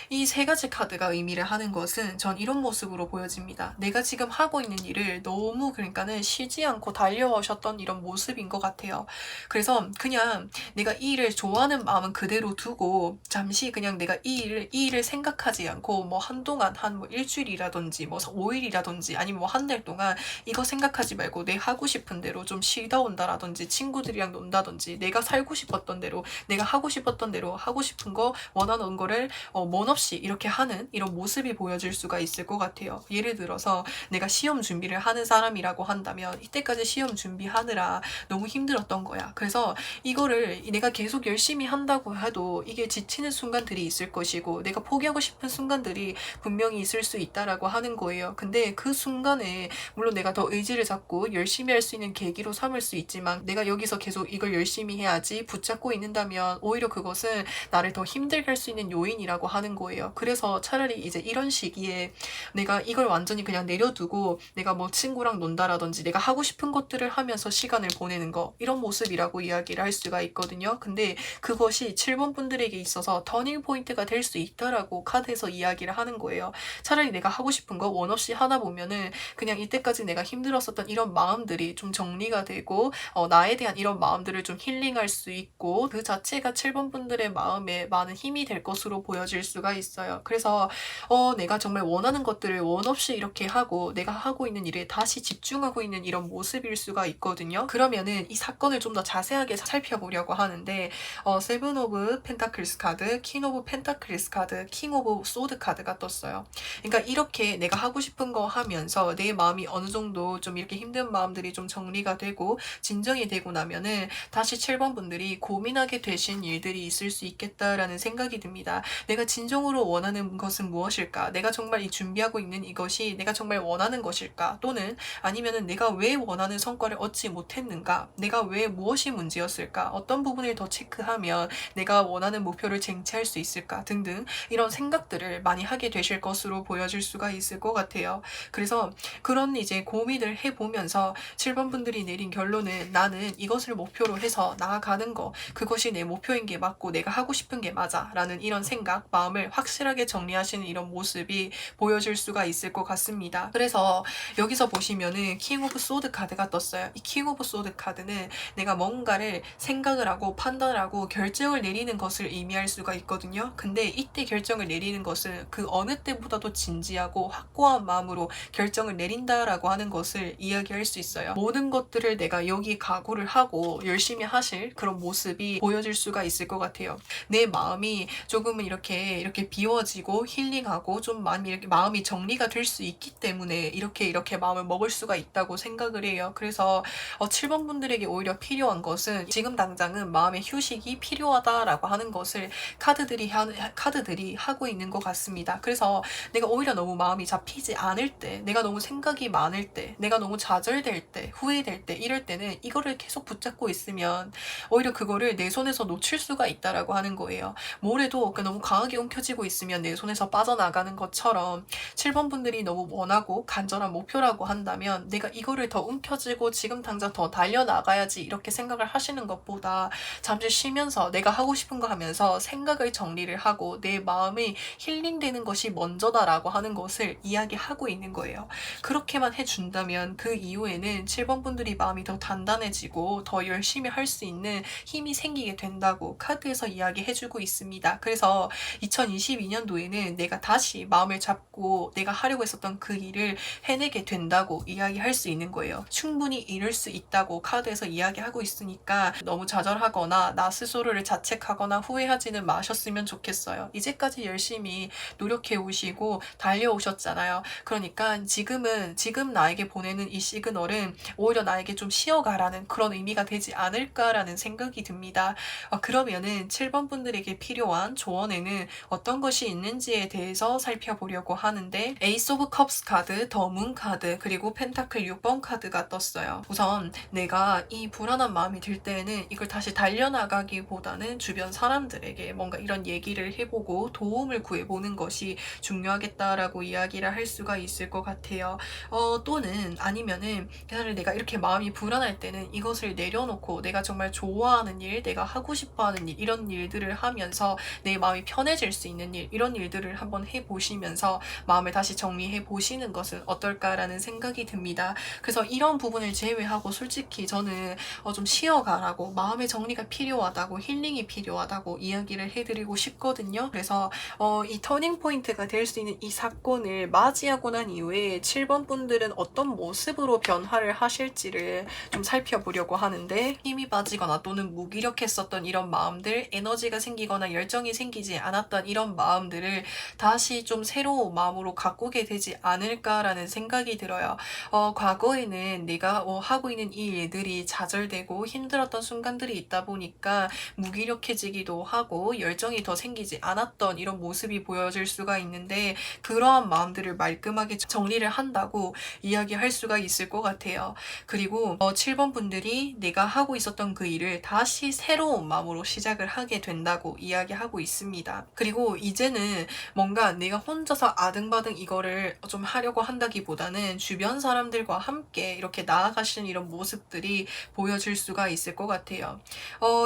이 세 가지 카드가 의미를 하는 것은 전 이런 모습으로 보여집니다. 내가 지금 하고 있는 일을 너무 그러니까는 쉬지 않고 달려오셨던 이런 모습인 것 같아요. 그래서 그냥 내가 이 일을 좋아하는 마음은 그대로 두고 잠시 그냥 내가 이 일을 생각하지 않고 뭐 한동안 한 뭐 일주일이라든지 뭐 5일이라든지 아니면 뭐 한 달 동안 이거 생각하지 말고 내 하고 싶은 대로 좀 쉬다 온다라든지 친구들이랑 논다든지 내가 살고 싶었던 대로 내가 하고 싶었던 대로 하고 싶은 거 원하는 거를 먼 없이 이렇게 하는 이런 모습이 보여질 수가 있을 것 같아요. 예를 들어서 내가 시험 준비를 하는 사람이라고 한다면 이때까지 시험 준비하느라 너무 힘들었던 거야. 그래서 이거를 내가 계속 열심히 한다고 해도 이게 지치는 순간들이 있을 것이고 내가 포기하고 싶은 순간들이 분명히 있을 수 있다라고 하는 거예요. 거예요. 근데 그 순간에 물론 내가 더 의지를 잡고 열심히 할 수 있는 계기로 삼을 수 있지만 내가 여기서 계속 이걸 열심히 해야지 붙잡고 있는다면 오히려 그것은 나를 더 힘들게 할 수 있는 요인이라고 하는 거예요. 그래서 차라리 이제 이런 시기에 내가 이걸 완전히 그냥 내려두고 내가 뭐 친구랑 논다라든지 내가 하고 싶은 것들을 하면서 시간을 보내는 거, 이런 모습이라고 이야기를 할 수가 있거든요. 근데 그것이 7번 분들에게 있어서 터닝 포인트가 될 수 있다라고 카드에서 이야기를 하는 거예요. 차라리 내가 하고 싶은 거 원 없이 하다 보면은 그냥 이때까지 내가 힘들었었던 이런 마음들이 좀 정리가 되고 나에 대한 이런 마음들을 좀 힐링할 수 있고 그 자체가 7번 분들의 마음에 많은 힘이 될 것으로 보여질 수가 있어요. 그래서 내가 정말 원하는 것들을 원 없이 이렇게 하고 내가 하고 있는 일에 다시 집중하고 있는 이런 모습일 수가 있거든요. 그러면은 이 사건을 좀 더 자세하게 살펴보려고 하는데 세븐 오브 펜타클스 카드, 퀸 오브 펜타클스 카드, 킹 오브 소드 카드가 떴어요. 그러니까 이렇게 내가 하고 싶은 거 하면서 내 마음이 어느 정도 좀 이렇게 힘든 마음들이 좀 정리가 되고 진정이 되고 나면은 다시 7번 분들이 고민하게 되신 일들이 있을 수 있겠다라는 생각이 듭니다. 내가 진정으로 원하는 것은 무엇일까? 내가 정말 이 준비하고 있는 이것이 내가 정말 원하는 것일까? 또는 아니면은 내가 왜 원하는 성과를 얻지 못했는가? 내가 왜 무엇이 문제였을까? 어떤 부분을 더 체크하면 내가 원하는 목표를 쟁취할 수 있을까? 등등 이런 생각들을 많이 하게 되실 것으로 보여질 수가 있을 것 같아요. 그래서 그런 이제 고민을 해보면서 7번 분들이 내린 결론은 나는 이것을 목표로 해서 나아가는 거, 그것이 내 목표인 게 맞고 내가 하고 싶은 게 맞아 라는 이런 생각, 마음을 확실하게 정리하시는 이런 모습이 보여질 수가 있을 것 같습니다. 그래서 여기서 보시면은 킹 오브 소드 카드가 떴어요. 이 킹 오브 소드 카드는 내가 뭔가를 생각을 하고 판단을 하고 결정을 내리는 것을 의미할 수가 있거든요. 근데 이때 결정을 내리는 것은 그 어느 때보다도 진지하고 확고한 마음으로 결정을 내린다라고 하는 것을 이야기할 수 있어요. 모든 것들을 내가 여기 각오를 하고 열심히 하실 그런 모습이 보여질 수가 있을 것 같아요. 내 마음이 조금은 이렇게 비워지고 힐링하고 좀 많이 이렇게 마음이 정리가 될 수 있기 때문에 이렇게 마음을 먹을 수가 있다고 생각을 해요. 그래서 7번 분들에게 오히려 필요한 것은 지금 당장은 마음의 휴식이 필요하다라고 하는 것을 카드들이 하고 있는 것 같습니다. 그래서 내가 오히려 너무 마음이 잡히지 않을 때, 내가 너무 생각이 많을 때, 내가 너무 좌절될 때, 후회될 때, 이럴 때는 이거를 계속 붙잡고 있으면 오히려 그거를 내 손에서 놓칠 수가 있다라고 하는 거예요. 모래도 너무 강하게 움켜쥐고 있으면 내 손에서 빠져나가는 것처럼 7번 분들이 너무 원하고 간절한 목표라고 한다면 내가 이거를 더 움켜쥐고 지금 당장 더 달려나가야지 이렇게 생각을 하시는 것보다 잠시 쉬면서 내가 하고 싶은 거 하면서 생각을 정리를 하고 내 마음이 힐링되는 것이 먼저다라고 하는 것을 이야기하고 있는 거예요. 그렇게만 해준다면 그 이후에는 7번 분들이 마음이 더 단단해지고 더 열심히 할 수 있는 힘이 생기게 된다고 카드에서 이야기해주고 있습니다. 그래서 2022년도에는 내가 다시 마음을 잡고 내가 하려고 했었던 그 일을 해내게 된다고 이야기할 수 있는 거예요. 충분히 이룰 수 있다고 카드에서 이야기하고 있으니까 너무 좌절하거나 나 스스로를 자책하거나 후회하지는 마셨으면 좋겠어요. 이제까지 열심히 노력해 오시고 달려오셨잖아요. 그러니까 지금 나에게 보내는 이 시그널은 오히려 나에게 좀 쉬어가라는 그런 의미가 되지 않을까라는 생각이 듭니다. 그러면은 7번 분들에게 필요한 조언에는 어떤 것이 있는지에 대해서 살펴보려고 하는데 에이스 오브 컵스 카드, 더 문 카드, 그리고 펜타클 6번 카드가 떴어요. 우선 내가 이 불안한 마음이 들 때에는 이걸 다시 달려나가기보다는 주변 사람들에게 뭔가 이런 얘기를 해보고 도움을 구해보는 것이 중요하겠다라고 이야기를 할 수가 있을 것 같아요. 또는 아니면은 사실 내가 이렇게 마음이 불안할 때는 이것을 내려놓고 내가 정말 좋아하는 일, 내가 하고 싶어하는 일, 이런 일들을 하면서 내 마음이 편해질 수 있는 일, 이런 일들을 한번 해보시면서 마음을 다시 정리해 보시는 것은 어떨까라는 생각이 듭니다. 그래서 이런 부분을 제외하고 솔직히 저는 좀 쉬어가라고, 마음의 정리가 필요하다고, 힐링이 필요하다고 이야기를 해드리고 싶거든요. 그래서 이 터닝 포인트가 될 수 있는 이 사건을 맞이하고 난 이후에 7번 분들은 어떤 모습으로 변화를 하실지를 좀 살펴보려고 하는데, 힘이 빠지거나 또는 무기력했었던 이런 마음들, 에너지가 생기거나 열정이 생기지 않았던 이런 마음들을 다시 좀 새로운 마음으로 가꾸게 되지 않을까라는 생각이 들어요. 과거에는 내가 하고 있는 이 일들이 좌절되고 힘들었던 순간들이 있다 보니까 무기력해지기도 하고 열정이 더 생기지 않았던 이런 모습이 보여질 수가 있는데, 그러한 마음들을 일들을 말끔하게 정리를 한다고 이야기할 수가 있을 것 같아요. 그리고 7번 분들이 내가 하고 있었던 그 일을 다시 새로운 마음으로 시작을 하게 된다고 이야기하고 있습니다. 그리고 이제는 뭔가 내가 혼자서 아등바등 이거를 좀 하려고 한다기보다는 주변 사람들과 함께 이렇게 나아가시는 이런 모습들이 보여질 수가 있을 것 같아요.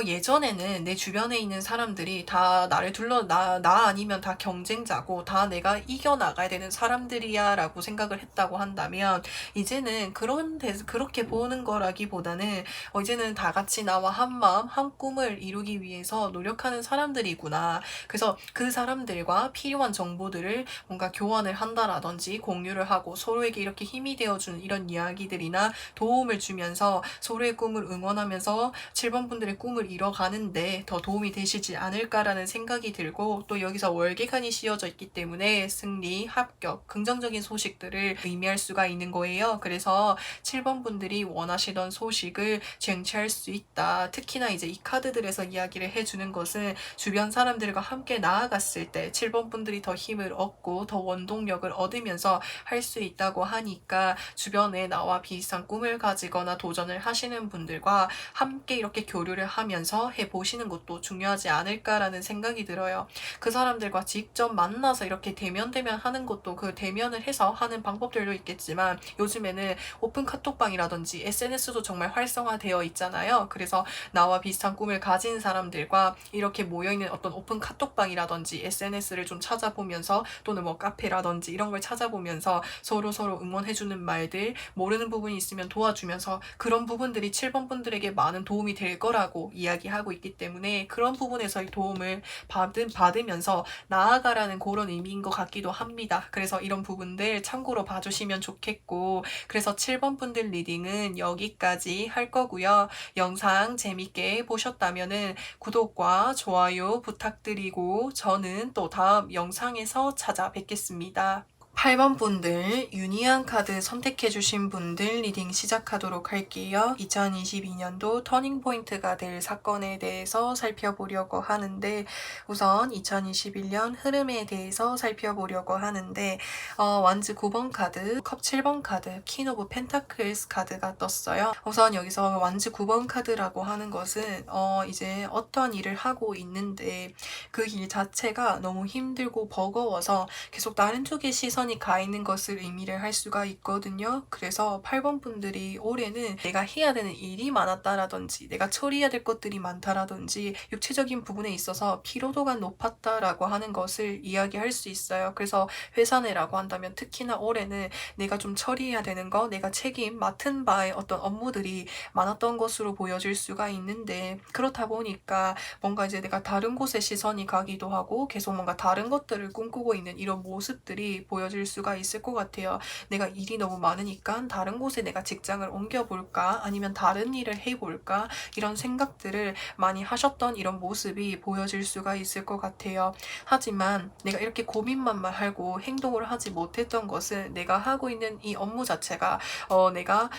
예전에는 내 주변에 있는 사람들이 다 나를 나 아니면 다 경쟁자고 다 내가 이겨나가야 되는 사람들이야 라고 생각을 했다고 한다면 이제는 그렇게 보는 거라기보다는 이제는 다 같이 나와 한 마음, 한 꿈을 이루기 위해서 노력하는 사람들이구나. 그래서 그 사람들과 필요한 정보들을 뭔가 교환을 한다라든지 공유를 하고 서로에게 이렇게 힘이 되어주는 이런 이야기들이나 도움을 주면서 서로의 꿈을 응원하면서 7번 분들의 꿈을 이뤄가는데 더 도움이 되시지 않을까라는 생각이 들고 또 여기서 월계관이 씌워져 있기 때문에 승리, 합격, 긍정적인 소식들을 의미할 수가 있는 거예요. 그래서 7번 분들이 원하시던 소식을 쟁취할 수 있다. 특히나 이제 이 카드들에서 이야기를 해주는 것은 주변 사람들과 함께 나아갔을 때 7번 분들이 더 힘을 얻고 더 원동력을 얻으면서 할 수 있다고 하니까 주변에 나와 비슷한 꿈을 가지거나 도전을 하시는 분들과 함께 이렇게 교류를 하면서 해보시는 것도 중요하지 않을까라는 생각이 들어요. 그 사람들과 직접 만나서 이렇게 대면 하는 것도 그 대면을 해서 하는 방법들도 있겠지만 요즘에는 오픈 카톡방이라든지 SNS도 정말 활성화되어 있잖아요. 그래서 나와 비슷한 꿈을 가진 사람들과 이렇게 모여있는 어떤 오픈 카톡방이라든지 SNS를 좀 찾아보면서 또는 뭐 카페라든지 이런 걸 찾아보면서 서로 응원해주는 말들, 모르는 부분이 있으면 도와주면서 그런 부분들이 7번 분들에게 많은 도움이 될 거라고 이야기하고 있기 때문에 그런 부분에서의 도움을 받으면서 나아가라는 그런 의미인 것 같기도 합니다. 그래서 이런 부분들 참고로 봐주시면 좋겠고 그래서 7번 분들 리딩은 여기까지 할 거고요. 영상 재밌게 보셨다면은 구독과 좋아요 부탁드리고 저는 또 다음 영상에서 찾아뵙겠습니다. 8번 분들 유니한 카드 선택해주신 분들 리딩 시작하도록 할게요. 2022년도 터닝포인트가 될 사건에 대해서 살펴보려고 하는데 우선 2021년 흐름에 대해서 살펴보려고 하는데 완즈 9번 카드, 컵 7번 카드, 퀸 오브 펜타클스 카드가 떴어요. 우선 여기서 완즈 9번 카드라고 하는 것은 이제 어떤 일을 하고 있는데 그 일 자체가 너무 힘들고 버거워서 계속 다른 쪽에 시선이 가 있는 것을 의미를 할 수가 있거든요. 그래서 8번 분들이 올해는 내가 해야 되는 일이 많았다라든지 내가 처리해야 될 것들이 많다라든지 육체적인 부분에 있어서 피로도가 높았다라고 하는 것을 이야기할 수 있어요. 그래서 회사 내라고 한다면 특히나 올해는 내가 좀 처리해야 되는 거, 내가 책임 맡은 바의 어떤 업무들이 많았던 것으로 보여질 수가 있는데 그렇다 보니까 뭔가 이제 내가 다른 곳에 시선이 가기도 하고 계속 뭔가 다른 것들을 꿈꾸고 있는 이런 모습들이 보여질 수가 있을 것 같아요. 내가 일이 너무 많으니까 다른 곳에 내가 직장을 옮겨볼까 아니면 다른 일을 해볼까 이런 생각들을 많이 하셨던 이런 모습이 보여질 수가 있을 것 같아요. 하지만 내가 이렇게 고민만만 하고 행동을 하지 못했던 것은 내가 하고 있는 이 업무 자체가 내가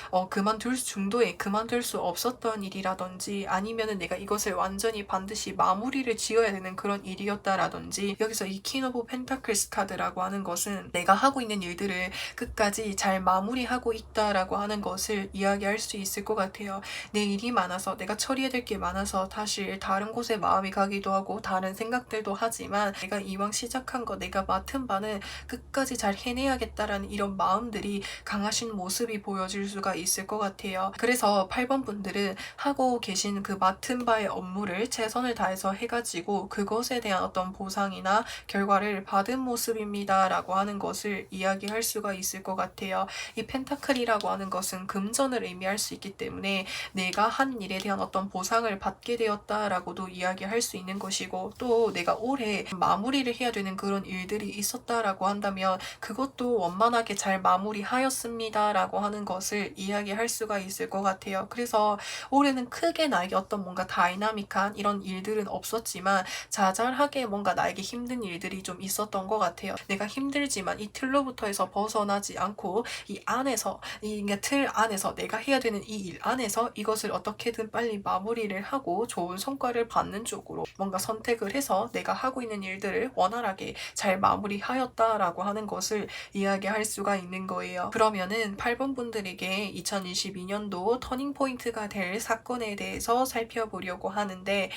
중도에 그만둘 수 없었던 일이라든지 아니면은 내가 이것을 완전히 반드시 마무리를 지어야 되는 그런 일이었다라든지 여기서 이 퀸 오브 펜타클스 카드라고 하는 것은 내가 하고 있는 일들을 끝까지 잘 마무리하고 있다라고 하는 것을 이야기할 수 있을 것 같아요. 내 일이 많아서 내가 처리해야 될 게 많아서 사실 다른 곳에 마음이 가기도 하고 다른 생각들도 하지만 내가 이왕 시작한 거 내가 맡은 바는 끝까지 잘 해내야겠다라는 이런 마음들이 강하신 모습이 보여질 수가 있을 것 같아요. 그래서 8번 분들은 하고 계신 그 맡은 바의 업무를 최선을 다해서 해가지고 그것에 대한 어떤 보상이나 결과를 받은 모습입니다 라고 하는 것을 이야기할 수가 있을 것 같아요. 이 펜타클이라고 하는 것은 금전을 의미할 수 있기 때문에 내가 한 일에 대한 어떤 보상을 받게 되었다라고도 이야기할 수 있는 것이고 또 내가 올해 마무리를 해야 되는 그런 일들이 있었다라고 한다면 그것도 원만하게 잘 마무리하였습니다 라고 하는 것을 이야기할 수가 있을 것 같아요. 그래서 올해는 크게 나에게 어떤 뭔가 다이나믹한 이런 일들은 없었지만 자잘하게 뭔가 나에게 힘든 일들이 좀 있었던 것 같아요. 내가 힘들지만 이 틀로부터 해서 벗어나지 않고 이 안에서 이 틀 안에서 내가 해야 되는 이 일 안에서 이것을 어떻게든 빨리 마무리를 하고 좋은 성과를 받는 쪽으로 뭔가 선택을 해서 내가 하고 있는 일들을 원활하게 잘 마무리하였다라고 하는 것을 이야기할 수가 있는 거예요. 그러면은 8번 분들에게 2022년도 터닝 포인트가 될 사건에 대해서 살펴보려고 하는데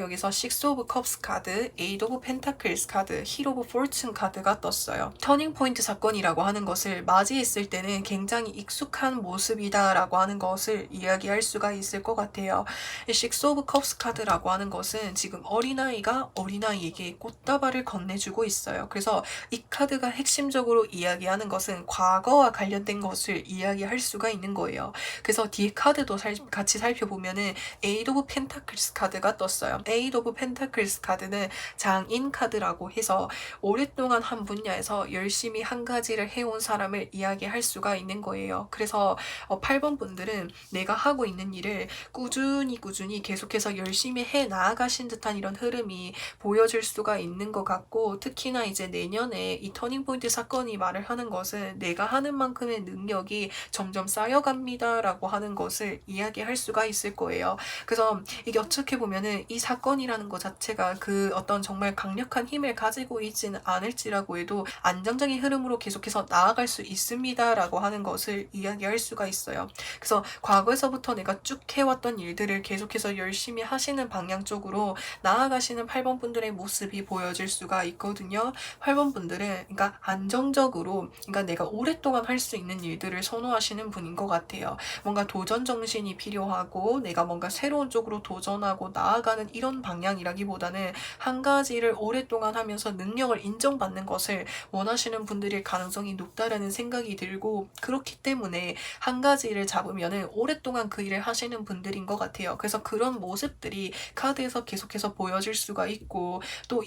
여기서 6 of Cups 카드, 8 of Pentacles 카드, Hero of Fortune 카드가 떴어요. 터닝 포인트 사건이라고 하는 것을 맞이했을 때는 굉장히 익숙한 모습이다라고 하는 것을 이야기할 수가 있을 것 같아요. 6 of Cups 카드라고 하는 것은 지금 어린아이가 어린아이에게 꽃다발을 건네주고 있어요. 그래서 이 카드가 핵심적으로 이야기하는 것은 과거와 관련된 것을 이야기할 수가 있는 거예요. 그래서 뒤에 카드도 같이 살펴보면은 8 of Pentacles 카드가 떴어요. 8 of Pentacles 카드는 장인 카드라고 해서 오랫동안 한 분야에서 열심히 한 가지를 해온 사람을 이야기할 수가 있는 거예요. 그래서 8번 분들은 내가 하고 있는 일을 꾸준히 계속해서 열심히 해 나아가신 듯한 이런 흐름이 보여질 수가 있는 것 같고, 특히나 이제 내년에 이 터닝포인트 사건이 말을 하는 것은 내가 하는 만큼의 능력이 점점 쌓여갑니다 라고 하는 것을 이야기할 수가 있을 거예요. 그래서 이게 어떻게 보면은 이 사건이라는 것 자체가 그 어떤 정말 강력한 힘을 가지고 있지는 않을지라고 해도 안정적인 흐름으로 계속해서 나아갈 수 있습니다 라고 하는 것을 이야기할 수가 있어요. 그래서 과거에서부터 내가 쭉 해왔던 일들을 계속해서 열심히 하시는 방향 쪽으로 나아가시는 8번 분들의 모습이 보여질 수가 있거든요. 8번 분들은 그러니까 안정적으로, 그러니까 내가 오랫동안 할 수 있는 일들을 선호하시는 분인 것 같아요. 뭔가 도전 정신이 필요하고 내가 뭔가 새로운 쪽으로 도전하고 나아가는 이런 방향이라기보다는 한 가지를 오랫동안 하면서 능력을 인정받는 것을 원하시는 분들일 가능성이 높다라는 생각이 들고, 그렇기 때문에 한 가지 일을 잡으면은 오랫동안 그 일을 하시는 분들인 것 같아요. 그래서 그런 모습들이 카드에서 계속해서 보여질 수가 있고, 또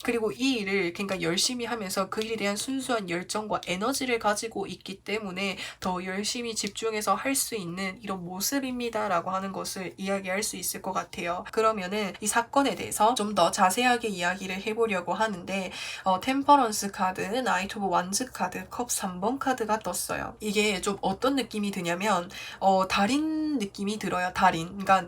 그리고 이 일을 그러니까 열심히 하면서 그 일에 대한 순수한 열정과 에너지를 가지고 있기 때문에 더 열심히 집중해서 할 수 있는 이런 모습입니다 라고 하는 것을 이야기할 수 있을 것 같아요. 그러면은 이 사건에 대해서 좀 더 자세하게 이야기를 해보려고 하는데, 템퍼런스 카드, 나이트 오브 완즈 카드, 컵 3번 카드가 떴어요. 이게 좀 어떤 느낌이 드냐면 달인 느낌이 들어요. 달인. 그러니까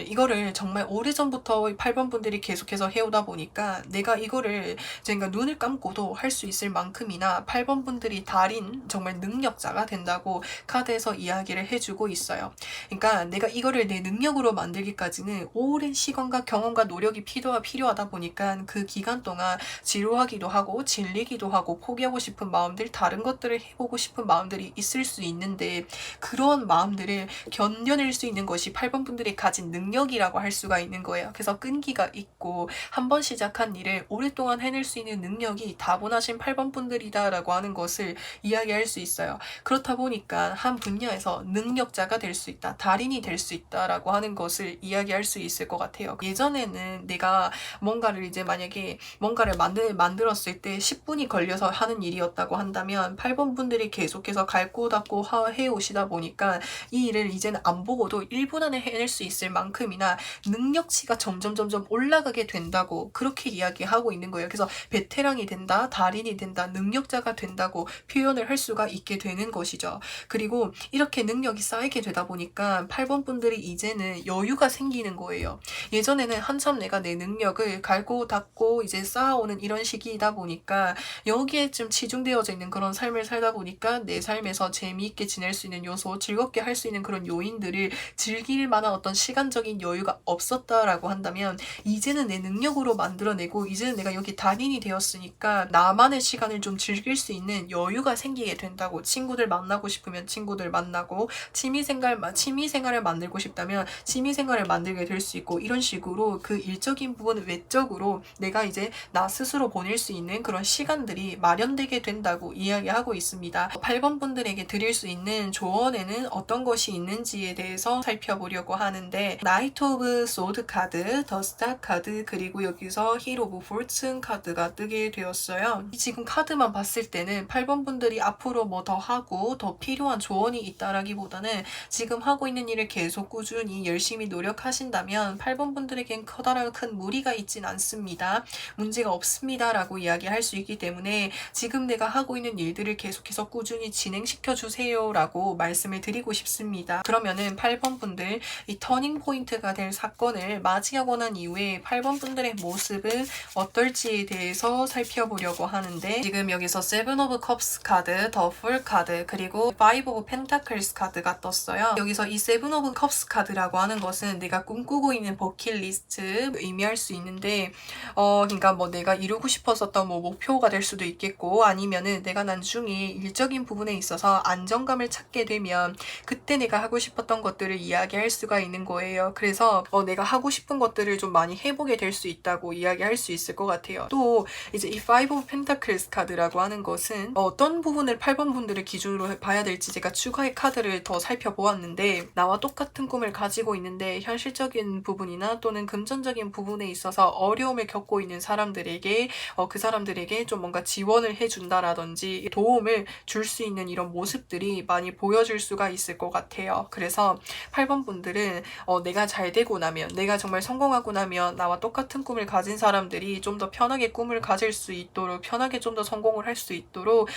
이거를 정말 오래전부터 8번 분들이 계속해서 해오다 보니까 내가 이거를 제가 눈을 감고도 할 수 있을 만큼이나 8번 분들이 달인, 정말 능력자가 된다고 카드에서 이야기를 해주고 있어요. 그러니까 내가 이거를 내 능력으로 만들기까지는 오랜 시간과 경험과 노력이 필요하다 보니까 그 기간 동안 지루하기도 하고 질리기도 하고 포기하고 싶은 마음들, 다른 것들을 해보고 싶은 마음들이 있을 수 있는데, 그런 마음들을 견뎌낼 수 있는 것이 8번 분들이 가진 능력이라고 할 수가 있는 거예요. 그래서 끈기가 있고 한 번 시작한 일을 오랫동안 해낼 수 있는 능력이 다분하신 8번 분들이다 라고 하는 것을 이야기할 수 있어요. 그렇다 보니까 한 분야에서 능력자가 될 수 있다, 달인이 될 수 있다 라고 하는 것을 이야기할 수 있을 것 같아요. 예전에는 내가 뭔가를 이제 만약에 뭔가를 만들었을 때 10분이 걸려서 하는 일이었다고 한다면 8번 분들이 계속해서 갈고 닦고 해오시다 보니까 이 일을 이제는 안 보고도 1분 안에 해낼 수 있을 만큼이나 능력치가 점점 올라가게 된다고 그렇게 이야기하고 있는 거예요. 그래서 베테랑이 된다, 달인이 된다, 능력자가 된다고 표현을 할 수가 있게 되는 것이죠. 그리고 이렇게 능력이 쌓이게 되다 보니까 8번 분들이 이제는 여유가 생기는 거예요. 예전에는 한참 내가 내 능력을 갈고 닦고 이제 쌓아오는 이런 시기이다 보니까 여기에 좀 치중되어져 있는 그런 삶을 살다 보니까 내 삶에서 재미있게 지낼 수 있는 요소, 즐겁게 할 수 있는 그런 요인들을 즐길 만한 어떤 시간적인 여유가 없었다라고 한다면, 이제는 내 능력으로 만들어내고 이제는 내가 여기 달인이 되었으니까 나만의 시간을 좀 즐길 수 있는 여유가 생기게 된다고. 친구들 만나고 싶으면 친구들 만나고, 취미생활을 만들고 싶다면 취미생활을 만들게 될 수 있고, 이런 식으로 그 일적인 부분 외적으로 내가 이제 나 스스로 보낼 수 있는 그런 시간들이 마련되게 된다고 이야기하고 있습니다. 8번 분들에게 드릴 수 있는 조언에는 어떤 것이 있는지에 대해서 살펴보려고 하는데, 나이트 오브 소드 카드, 더 스타 카드, 그리고 여기서 힐 오브 포춘 카드가 뜨게 되었어요. 지금 카드만 봤을 때는 8번 분들이 앞으로 뭐 더 하고 더 필요한 조언이 있다라기보다는 지금 하고 있는 일을 계속 꾸준히 열심히 노력하신다면 8번 분들에겐 커다란 큰 무리가 있진 않습니다. 문제가 없습니다 라고 이야기할 수 있기 때문에 때문에 지금 내가 하고 있는 일들을 계속해서 꾸준히 진행시켜 주세요 라고 말씀을 드리고 싶습니다. 그러면은 8번 분들, 이 터닝 포인트가 될 사건을 맞이하고 난 이후에 8번 분들의 모습은 어떨지에 대해서 살펴보려고 하는데, 지금 여기서 세븐 오브 컵스 카드, 더 풀 카드, 그리고 파이브 오브 펜타클스 카드가 떴어요. 여기서 이 세븐 오브 컵스 카드라고 하는 것은 내가 꿈꾸고 있는 버킷리스트 의미할 수 있는데, 그러니까 뭐 내가 이루고 싶었었던 뭐 목표가 될 수도 있겠고, 아니면은 내가 나중에 일적인 부분에 있어서 안정감을 찾게 되면 그때 내가 하고 싶었던 것들을 이야기할 수가 있는 거예요. 그래서 내가 하고 싶은 것들을 좀 많이 해보게 될 수 있다고 이야기할 수 있을 것 같아요. 또 이제 이 파이브 오브 펜타클스 카드라고 하는 것은 어떤 부분을 8번 분들을 기준으로 봐야 될지 제가 추가의 카드를 더 살펴보았는데, 나와 똑같은 꿈을 가지고 있는데 현실적인 부분이나 또는 금전적인 부분에 있어서 어려움을 겪고 있는 사람들에게 그 사람들에게 좀 뭔가 지원을 해준다라든지 도움을 줄 수 있는 이런 모습들이 많이 보여질 수가 있을 것 같아요. 그래서 8번 분들은 내가 잘 되고 나면, 내가 정말 성공하고 나면 나와 똑같은 꿈을 가진 사람들이 좀 더 편하게 꿈을 가질 수 있도록, 편하게 좀 더 성공을 할 수 있도록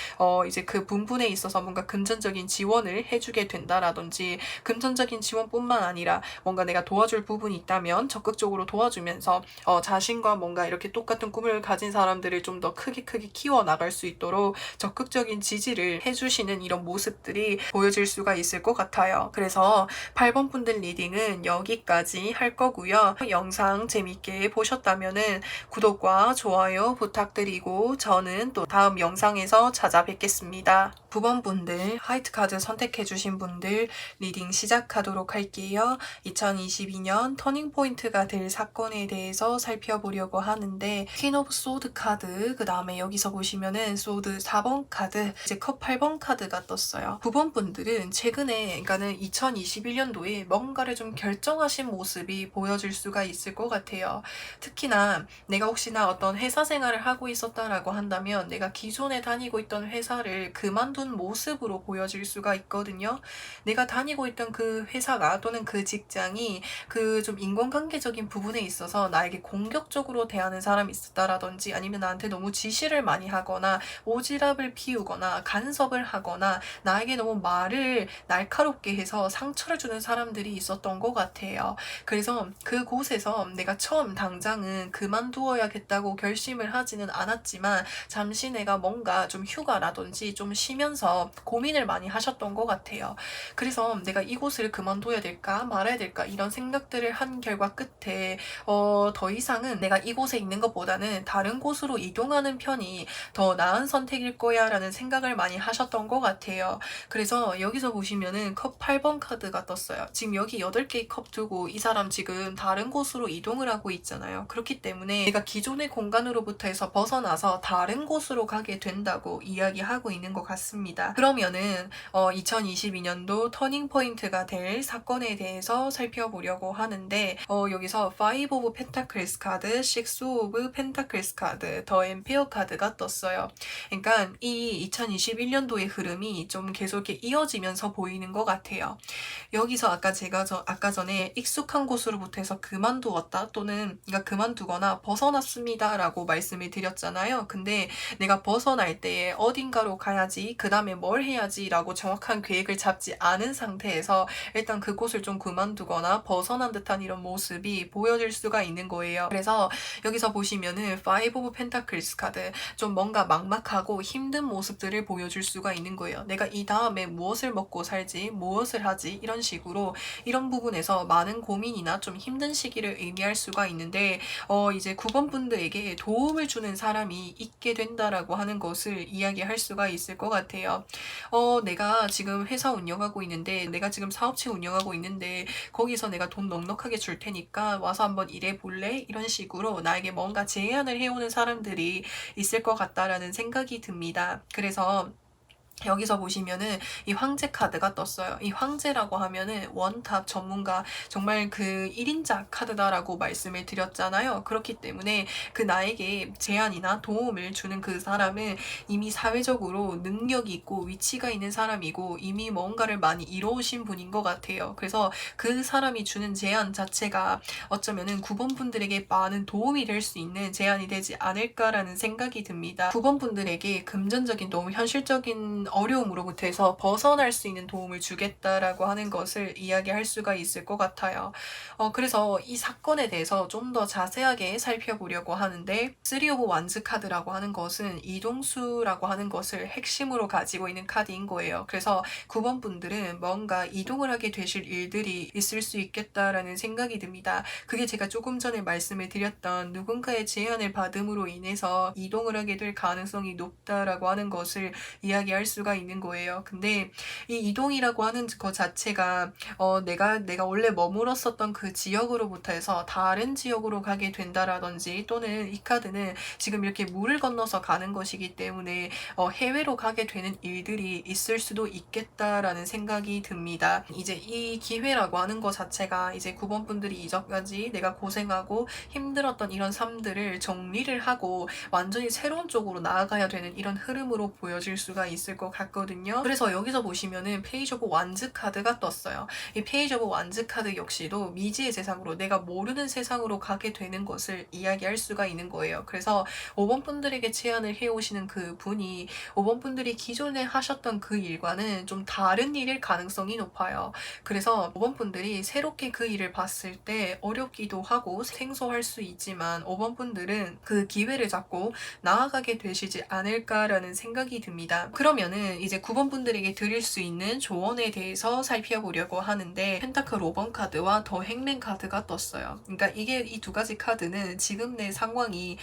이제 그 부분에 있어서 뭔가 금전적인 지원을 해주게 된다라든지, 금전적인 지원뿐만 아니라 뭔가 내가 도와줄 부분이 있다면 적극적으로 도와주면서 자신과 뭔가 이렇게 똑같은 꿈을 가진 사람들을 좀 더 크게 키워나갈 수 있도록 적극적인 지지를 해주시는 이런 모습들이 보여질 수가 있을 것 같아요. 그래서 8번 분들 리딩은 여기까지 할 거고요. 영상 재밌게 보셨다면은 구독과 좋아요 부탁드리고 저는 또 다음 영상에서 찾아뵙겠습니다. 9번 분들, 화이트 카드 선택해주신 분들 리딩 시작하도록 할게요. 2022년 터닝포인트가 될 사건에 대해서 살펴보려고 하는데, 퀸 오브 소드 카드, 그 다음에 여기서 보시면은 소드 4번 카드, 이제 컵 8번 카드가 떴어요. 9번 분들은 최근에, 그러니까는 2021년도에 뭔가를 좀 결정하신 모습이 보여질 수가 있을 것 같아요. 특히나 내가 혹시나 어떤 회사 생활을 하고 있었다라고 한다면 내가 기존에 다니고 있던 회사를 그만둔 모습으로 보여질 수가 있거든요. 내가 다니고 있던 그 회사가 또는 그 직장이 그 좀 인간관계적인 부분에 있어서 나에게 공격적으로 대하는 사람이 있었다라든지, 아니면 나한테 너무 지시를 많이 하거나 오지랖을 피우거나 간섭을 하거나 나에게 너무 말을 날카롭게 해서 상처를 주는 사람들이 있었던 것 같아요. 그래서 그곳에서 내가 처음 당장은 그만두어야겠다고 결심을 하지는 않았지만 잠시 내가 뭔가 좀 휴가라든지 좀 쉬면서 고민을 많이 하셨던 것 같아요. 그래서 내가 이곳을 그만둬야 될까 말아야 될까 이런 생각들을 한 결과 끝에 더 이상은 내가 이곳에 있는 것보다는 다른 곳으로 이동하는 편이 더 나은 선택일 거야 라는 생각을 많이 하셨던 것 같아요. 그래서 여기서 보시면은 컵 8번 카드가 떴어요. 지금 여기 8개의 컵 두고 이 사람 지금 다른 곳으로 이동을 하고 있잖아요. 그렇기 때문에 내가 기존의 공간으로부터 해서 벗어나서 다른 곳으로 가게 된다고 이야기하고 있는 것 같습니다. 그러면은 2022년도 터닝 포인트가 될 사건에 대해서 살펴보려고 하는데, 여기서 5 오브 펜타클스 카드, 6 오브 펜타클스 카드, 더 엠페어 카드가 떴어요. 그러니까 이 2021년도의 흐름이 좀 계속 이렇게 이어지면서 보이는 것 같아요. 여기서 아까 전에 익숙한 곳으로부터 해서 그만두었다 또는 내가 그만두거나 벗어났습니다 라고 말씀을 드렸잖아요. 근데 내가 벗어날 때에 어딘가로 가야지, 그 다음에 뭘 해야지 라고 정확한 계획을 잡지 않은 상태에서 일단 그곳을 좀 그만두거나 벗어난 듯한 이런 모습이 보여질 수가 있는 거예요. 그래서 여기서 보시면은 5 오브 펜타클스 카드, 좀 뭔가 막막하고 힘든 모습들을 보여줄 수가 있는 거예요. 내가 이 다음에 무엇을 먹고 살지, 무엇을 하지, 이런 식으로 이런 부분에서 많은 고민이나 좀 힘든 시기를 의미할 수가 있는데, 이제 9번 분들에게 도움을 주는 사람이 있게 된다라고 하는 것을 이야기할 수가 있을 것 같아요. 내가 지금 회사 운영하고 있는데, 내가 지금 사업체 운영하고 있는데 거기서 내가 돈 넉넉하게 줄 테니까 와서 한번 일해 볼래? 이런 식으로 나에게 뭔가 제안을 해오는 사람들이 있을 것 같다라는 생각이 듭니다. 그래서 여기서 보시면은 이 황제 카드가 떴어요. 이 황제라고 하면은 원탑 전문가, 정말 그 1인자 카드다라고 말씀을 드렸잖아요. 그렇기 때문에 그 나에게 제안이나 도움을 주는 그 사람은 이미 사회적으로 능력이 있고 위치가 있는 사람이고 이미 뭔가를 많이 이뤄오신 분인 것 같아요. 그래서 그 사람이 주는 제안 자체가 어쩌면은 9번 분들에게 많은 도움이 될 수 있는 제안이 되지 않을까라는 생각이 듭니다. 9번 분들에게 금전적인 도움, 현실적인 어려움으로부터 벗어날 수 있는 도움을 주겠다라고 하는 것을 이야기할 수가 있을 것 같아요. 그래서 이 사건에 대해서 좀 더 자세하게 살펴보려고 하는데, 3 오브 완즈 카드라고 하는 것은 이동수라고 하는 것을 핵심으로 가지고 있는 카드인 거예요. 그래서 9번 분들은 뭔가 이동을 하게 되실 일들이 있을 수 있겠다라는 생각이 듭니다. 그게 제가 조금 전에 말씀을 드렸던 누군가의 제안을 받음으로 인해서 이동을 하게 될 가능성이 높다라고 하는 것을 이야기할 수가 있는 거예요. 근데 이 이동이라고 하는 것 자체가 내가 원래 머물렀었던 그 지역으로부터 해서 다른 지역으로 가게 된다라든지, 또는 이 카드는 지금 이렇게 물을 건너서 가는 것이기 때문에 해외로 가게 되는 일들이 있을 수도 있겠다라는 생각이 듭니다. 이제 이 기회라고 하는 것 자체가 이제 9번 분들이 이전까지 내가 고생하고 힘들었던 이런 삶들을 정리를 하고 완전히 새로운 쪽으로 나아가야 되는 이런 흐름으로 보여질 수가 있을 것 같거든요. 그래서 여기서 보시면은 페이지 오브 완즈 카드가 떴어요. 이 페이지 오브 완즈 카드 역시도 미지의 세상으로, 내가 모르는 세상으로 가게 되는 것을 이야기할 수가 있는 거예요. 그래서 5번 분들에게 제안을 해오시는 그 분이 5번 분들이 기존에 하셨던 그 일과는 좀 다른 일일 가능성이 높아요. 그래서 5번 분들이 새롭게 그 일을 봤을 때 어렵기도 하고 생소할 수 있지만 5번 분들은 그 기회를 잡고 나아가게 되시지 않을까라는 생각이 듭니다. 그러면은 이제 9번 분들에게 드릴 수 있는 조언에 대해서 살펴보려고 하는데, 펜타클 5번 카드와 더 행맨 카드가 떴어요. 그러니까 이게 이 두 가지 카드는 지금 내 상황이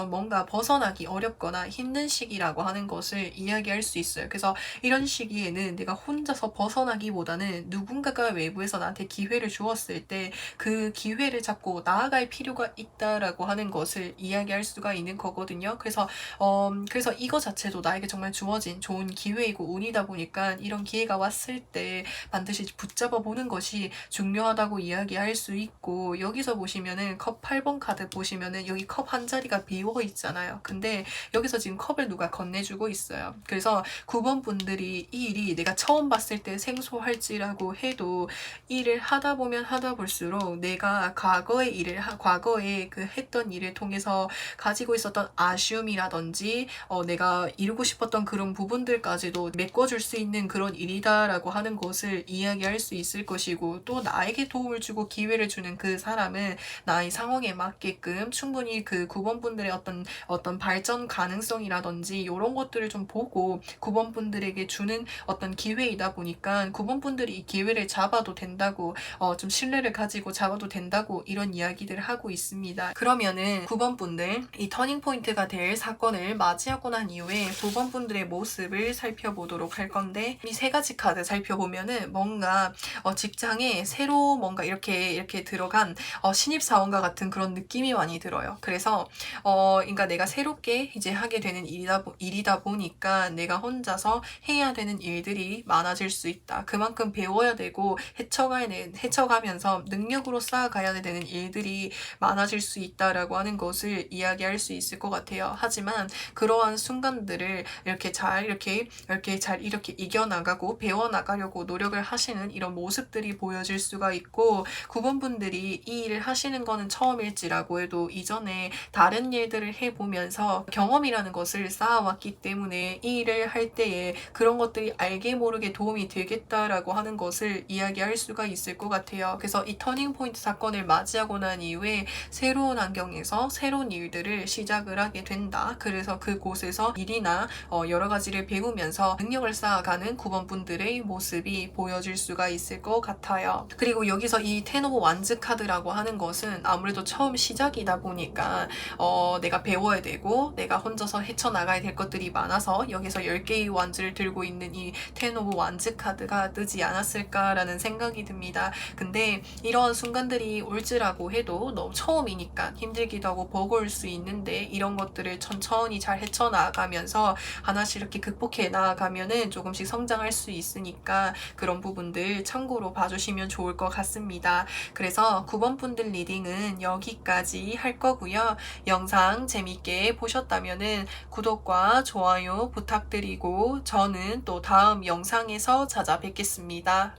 뭔가 벗어나기 어렵거나 힘든 시기라고 하는 것을 이야기할 수 있어요. 그래서 이런 시기에는 내가 혼자서 벗어나기보다는 누군가가 외부에서 나한테 기회를 주었을 때 그 기회를 잡고 나아갈 필요가 있다라고 하는 것을 이야기할 수가 있는 거거든요. 그래서 이거 자체도 나에게 정말 주어진 좋은 기회이고 운이다 보니까 이런 기회가 왔을 때 반드시 붙잡아 보는 것이 중요하다고 이야기할 수 있고, 여기서 보시면은 컵 8번 카드 보시면은 여기 컵 한 자리가 비워 있잖아요. 근데 여기서 지금 컵을 누가 건네주고 있어요. 그래서 9번 분들이 이 일이 내가 처음 봤을 때 생소할지라고 해도 일을 하다 보면 하다 볼수록 내가 과거에 그 했던 일을 통해서 가지고 있었던 아쉬움이라든지 내가 이루고 싶었던 그런 부분들까지도 메꿔줄 수 있는 그런 일이다라고 하는 것을 이야기할 수 있을 것이고, 또 나에게 도움을 주고 기회를 주는 그 사람은 나의 상황에 맞게끔 충분히 그 9번 분들의 어떤 발전 가능성이라든지 이런 것들을 좀 보고 9번 분들에게 주는 어떤 기회이다 보니까 9번 분들이 이 기회를 잡아도 된다고, 좀 신뢰를 가지고 잡아도 된다고 이런 이야기들을 하고 있습니다. 그러면은 9번 분들, 이 터닝 포인트가 될 사건을 맞이하고 난 이후에 9번 분들의 모습을 살펴보도록 할 건데, 이 세 가지 카드 살펴보면은 뭔가 직장에 새로 뭔가 이렇게 들어간 신입사원과 같은 그런 느낌이 많이 들어요. 그래서 그러니까 내가 새롭게 이제 하게 되는 일이다 보니까 내가 혼자서 해야 되는 일들이 많아질 수 있다. 그만큼 배워야 되고 헤쳐가면서 능력으로 쌓아가야 되는 일들이 많아질 수 있다라고 하는 것을 이야기할 수 있을 것 같아요. 하지만 그러한 순간들을 이렇게 이겨나가고 배워나가려고 노력을 하시는 이런 모습들이 보여질 수가 있고, 9번 분들이 이 일을 하시는 거는 처음일지라고 해도 이전에 다른 일들을 해보면서 경험이라는 것을 쌓아왔기 때문에 이 일을 할 때에 그런 것들이 알게 모르게 도움이 되겠다라고 하는 것을 이야기할 수가 있을 것 같아요. 그래서 이 터닝 포인트 사건을 맞이하고 난 이후에 새로운 환경에서 새로운 일들을 시작을 하게 된다. 그래서 그곳에서 일이나 여러 가지를 배우면서 능력을 쌓아가는 9번 분들의 모습이 보여질 수가 있을 것 같아요. 그리고 여기서 이 텐 오브 완즈 카드라고 하는 것은 아무래도 처음 시작이다 보니까 내가 배워야 되고 내가 혼자서 헤쳐나가야 될 것들이 많아서 여기서 10개의 완즈를 들고 있는 이 텐 오브 완즈 카드가 뜨지 않았을까라는 생각이 듭니다. 근데 이런 순간들이 올지라고 해도 너무 처음이니까 힘들기도 하고 버거울 수 있는데, 이런 것들을 천천히 잘 헤쳐나가면서 하나씩 이렇게 이렇게 극복해 나아가면은 조금씩 성장할 수 있으니까 그런 부분들 참고로 봐주시면 좋을 것 같습니다. 그래서 9번 분들 리딩은 여기까지 할 거고요. 영상 재밌게 보셨다면은 구독과 좋아요 부탁드리고 저는 또 다음 영상에서 찾아뵙겠습니다.